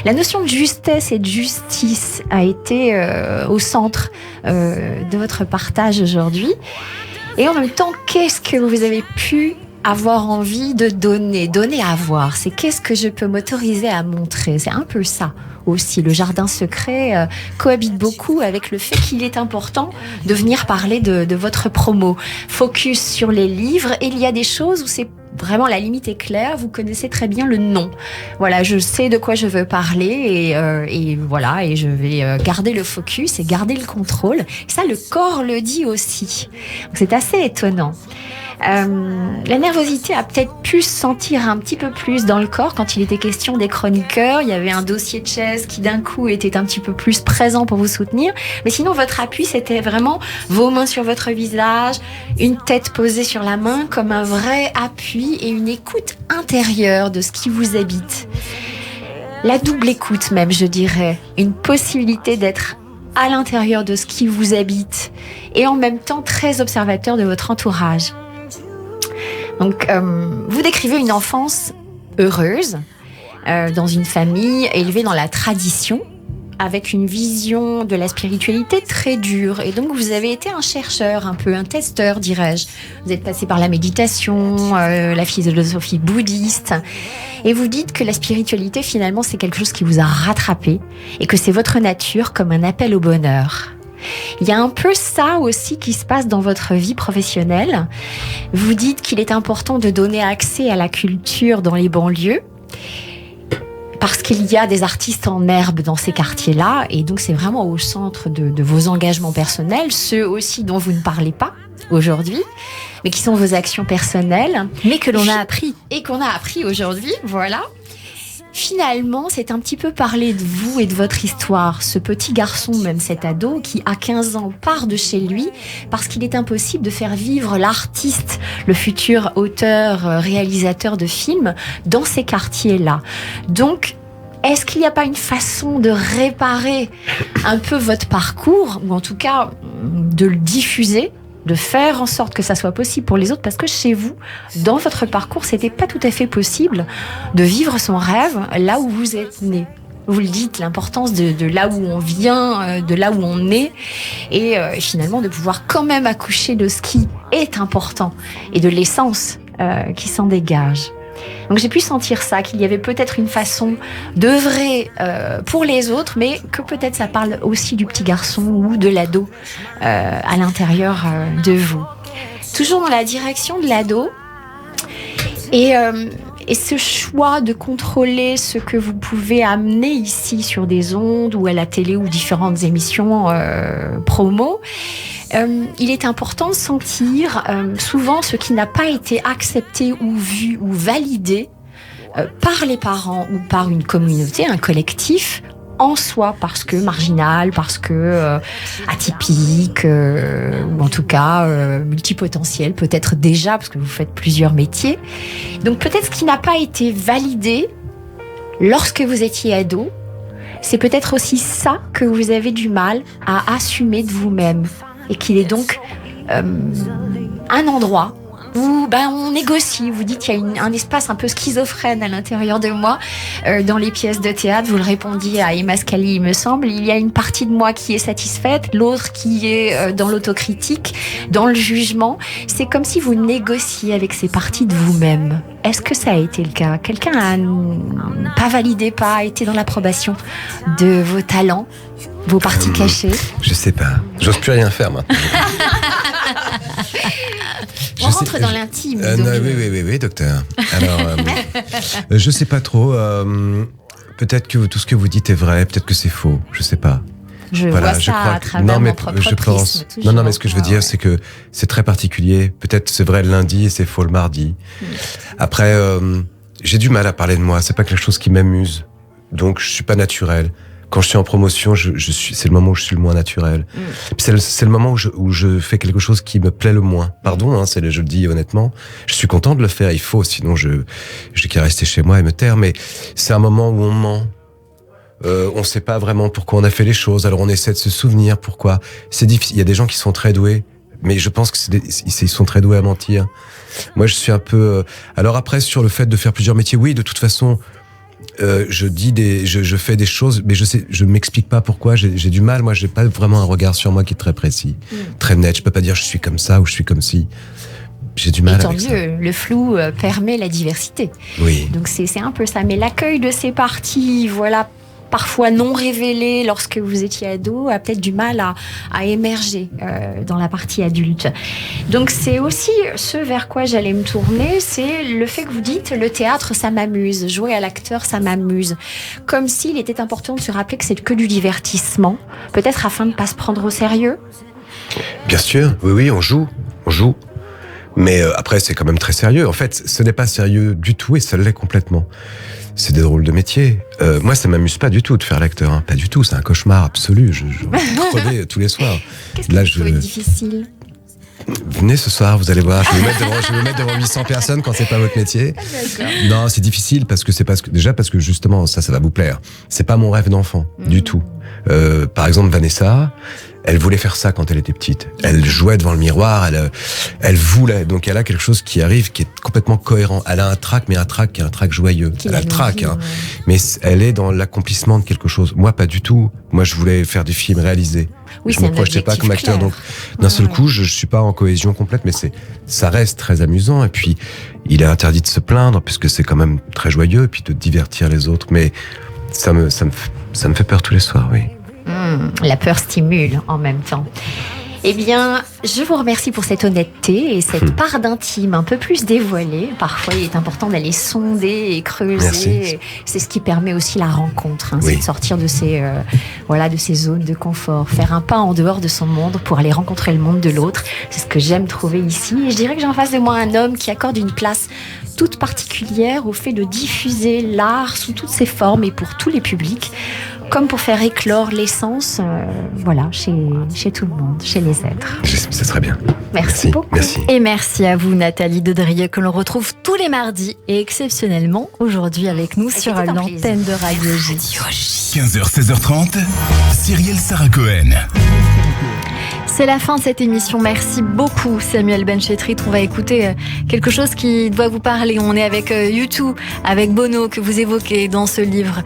La notion de justesse et de justice a été au centre de votre partage aujourd'hui. Et en même temps, qu'est-ce que vous avez pu avoir envie de donner à voir? C'est qu'est-ce que je peux m'autoriser à montrer? C'est un peu ça aussi. Le jardin secret cohabite beaucoup avec le fait qu'il est important de venir parler de votre promo. Focus sur les livres, et il y a des choses où c'est vraiment la limite est claire, vous connaissez très bien le nom. Voilà, je sais de quoi je veux parler et voilà, et je vais garder le focus et garder le contrôle. Et ça, le corps le dit aussi. Donc, c'est assez étonnant. La nervosité a peut-être pu se sentir un petit peu plus dans le corps quand il était question des chroniqueurs. Il y avait un dossier de chaise qui d'un coup était un petit peu plus présent pour vous soutenir. Mais sinon, votre appui, c'était vraiment vos mains sur votre visage, une tête posée sur la main comme un vrai appui et une écoute intérieure de ce qui vous habite. La double écoute même, je dirais. Une possibilité d'être à l'intérieur de ce qui vous habite et en même temps très observateur de votre entourage. Donc, vous décrivez une enfance heureuse, dans une famille élevée dans la tradition, avec une vision de la spiritualité très dure. Et donc, vous avez été un chercheur, un peu un testeur, dirais-je. Vous êtes passé par la méditation, la philosophie bouddhiste. Et vous dites que la spiritualité, finalement, c'est quelque chose qui vous a rattrapé et que c'est votre nature comme un appel au bonheur. Il y a un peu ça aussi qui se passe dans votre vie professionnelle. Vous dites qu'il est important de donner accès à la culture dans les banlieues parce qu'il y a des artistes en herbe dans ces quartiers-là et donc c'est vraiment au centre de vos engagements personnels, ceux aussi dont vous ne parlez pas aujourd'hui, mais qui sont vos actions personnelles. Mais que l'on a appris. Et qu'on a appris aujourd'hui, voilà. Finalement, c'est un petit peu parler de vous et de votre histoire. Ce petit garçon, même cet ado, qui à 15 ans part de chez lui parce qu'il est impossible de faire vivre l'artiste, le futur auteur, réalisateur de films, dans ces quartiers-là. Donc, est-ce qu'il n'y a pas une façon de réparer un peu votre parcours, ou en tout cas de le diffuser, de faire en sorte que ça soit possible pour les autres, parce que chez vous, dans votre parcours, c'était pas tout à fait possible de vivre son rêve là où vous êtes né. Vous le dites, l'importance de là où on vient, de là où on est, et finalement de pouvoir quand même accoucher de ce qui est important et de l'essence qui s'en dégage. Donc j'ai pu sentir ça, qu'il y avait peut-être une façon d'œuvrer pour les autres, mais que peut-être ça parle aussi du petit garçon ou de l'ado à l'intérieur de vous. Toujours dans la direction de l'ado, et ce choix de contrôler ce que vous pouvez amener ici sur des ondes ou à la télé ou différentes émissions promo, il est important de sentir souvent ce qui n'a pas été accepté ou vu ou validé par les parents ou par une communauté, un collectif, en soi, parce que marginal, parce que atypique, ou en tout cas multipotentiel, peut-être déjà, parce que vous faites plusieurs métiers. Donc peut-être ce qui n'a pas été validé lorsque vous étiez ado, c'est peut-être aussi ça que vous avez du mal à assumer de vous-même. Et qu'il est donc un endroit où on négocie. Vous dites qu'il y a un espace un peu schizophrène à l'intérieur de moi. Dans les pièces de théâtre, vous le répondiez à Emma Scali, il me semble, il y a une partie de moi qui est satisfaite, l'autre qui est dans l'autocritique, dans le jugement. C'est comme si vous négociez avec ces parties de vous-même. Est-ce que ça a été le cas? Quelqu'un a pas validé, pas été dans l'approbation de vos talents, vos parties cachées? Je sais pas. J'ose plus rien faire maintenant. On rentre dans l'intime. Oui, docteur. Alors, je sais pas trop. Peut-être que tout ce que vous dites est vrai, peut-être que c'est faux. Je sais pas. Je vois ça à travers mon propre prisme. Non, mais ce que je veux dire, c'est que c'est très particulier. Peut-être c'est vrai le lundi et c'est faux le mardi. Après, j'ai du mal à parler de moi. C'est pas quelque chose qui m'amuse. Donc, je suis pas naturel. Quand je suis en promotion, c'est le moment où je suis le moins naturel. Puis c'est le moment où je fais quelque chose qui me plaît le moins. Pardon, hein, je le dis honnêtement. Je suis content de le faire, il faut, sinon j'ai qu'à rester chez moi et me taire. Mais c'est un moment où on ment. On sait pas vraiment pourquoi on a fait les choses. Alors on essaie de se souvenir pourquoi. C'est difficile. Il y a des gens qui sont très doués, mais je pense que ils sont très doués à mentir. Moi, je suis un peu. Alors après, sur le fait de faire plusieurs métiers, oui, de toute façon. Je fais des choses, mais je m'explique pas pourquoi. J'ai du mal. Moi, j'ai pas vraiment un regard sur moi qui est très précis, très net. Je peux pas dire je suis comme ça ou je suis comme ci. J'ai du mal. Et tant avec mieux, ça. le flou permet la diversité. Oui. Donc c'est un peu ça. Mais l'accueil de ces parties, voilà, parfois non révélées lorsque vous étiez ado, a peut-être du mal à émerger dans la partie adulte. Donc c'est aussi ce vers quoi j'allais me tourner, c'est le fait que vous dites le théâtre ça m'amuse, jouer à l'acteur ça m'amuse. Comme s'il était important de se rappeler que c'est que du divertissement, peut-être afin de ne pas se prendre au sérieux. Bien sûr, oui, on joue. Mais après, c'est quand même très sérieux. En fait, ce n'est pas sérieux du tout et ça l'est complètement. C'est des drôles de métiers. Moi, ça m'amuse pas du tout de faire l'acteur. Hein. Pas du tout, c'est un cauchemar absolu. Je crevais tous les soirs. Qu'est-ce que vous trouvez difficile ? Venez ce soir, vous allez voir. Je vais vous mettre devant 800 personnes quand c'est pas votre métier. Non, c'est difficile parce que justement, ça va vous plaire. C'est pas mon rêve d'enfant, du tout. Par exemple, Vanessa, elle voulait faire ça quand elle était petite. Elle jouait devant le miroir, elle voulait. Donc elle a quelque chose qui arrive, qui est complètement cohérent. Elle a un trac, mais un trac qui est un trac joyeux. Elle a le trac, hein. Mais elle est dans l'accomplissement de quelque chose. Moi, pas du tout. Moi, je voulais faire des films réalisés. Oui, je me projetais pas comme acteur. Donc, d'un seul coup, je suis pas en cohésion complète, mais ça reste très amusant. Et puis, il est interdit de se plaindre, puisque c'est quand même très joyeux, et puis de divertir les autres. Mais ça me fait peur tous les soirs, oui. La peur stimule en même temps. Eh bien, je vous remercie pour cette honnêteté et cette part d'intime un peu plus dévoilée. Parfois, il est important d'aller sonder et creuser. Merci. C'est ce qui permet aussi la rencontre. Hein, oui. C'est de sortir de ces zones de confort, faire un pas en dehors de son monde pour aller rencontrer le monde de l'autre. C'est ce que j'aime trouver ici. Et je dirais que j'ai en face de moi un homme qui accorde une place toute particulière au fait de diffuser l'art sous toutes ses formes et pour tous les publics, comme pour faire éclore l'essence, chez tout le monde, chez les êtres. C'est très bien. Merci beaucoup. Merci. Et merci à vous, Nathalie Dedrieux, que l'on retrouve tous les mardis et exceptionnellement aujourd'hui avec nous sur l'antenne de Radio J. 15h, 16h30, Cyrielle Sarah Cohen. C'est la fin de cette émission. Merci beaucoup, Samuel Benchetrit. On va écouter quelque chose qui doit vous parler. On est avec U2, avec Bono, que vous évoquez dans ce livre,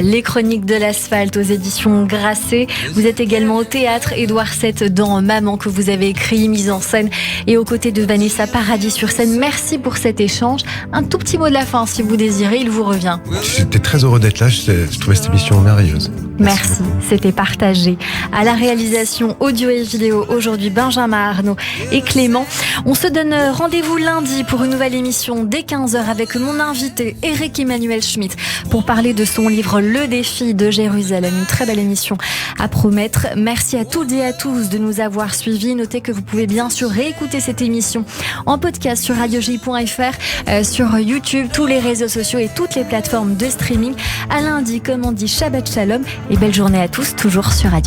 Les Chroniques de l'Asphalte, aux éditions Grasset. Vous êtes également au théâtre, Édouard VII dans Maman, que vous avez écrit, mise en scène, et aux côtés de Vanessa Paradis sur scène. Merci pour cet échange. Un tout petit mot de la fin, si vous désirez, il vous revient. J'étais très heureux d'être là. Je trouvais cette émission merveilleuse. Merci, c'était partagé. À la réalisation audio et vidéo, aujourd'hui Benjamin Arnaud et Clément. On se donne rendez-vous lundi pour une nouvelle émission dès 15h avec mon invité Eric Emmanuel Schmitt pour parler de son livre Le Défi de Jérusalem. Une très belle émission à promettre. Merci à toutes et à tous de nous avoir suivis. Notez que vous pouvez bien sûr réécouter cette émission en podcast sur radioj.fr, sur YouTube, tous les réseaux sociaux et toutes les plateformes de streaming. À lundi, comme on dit, Shabbat Shalom et belle journée à tous, toujours sur Radio J.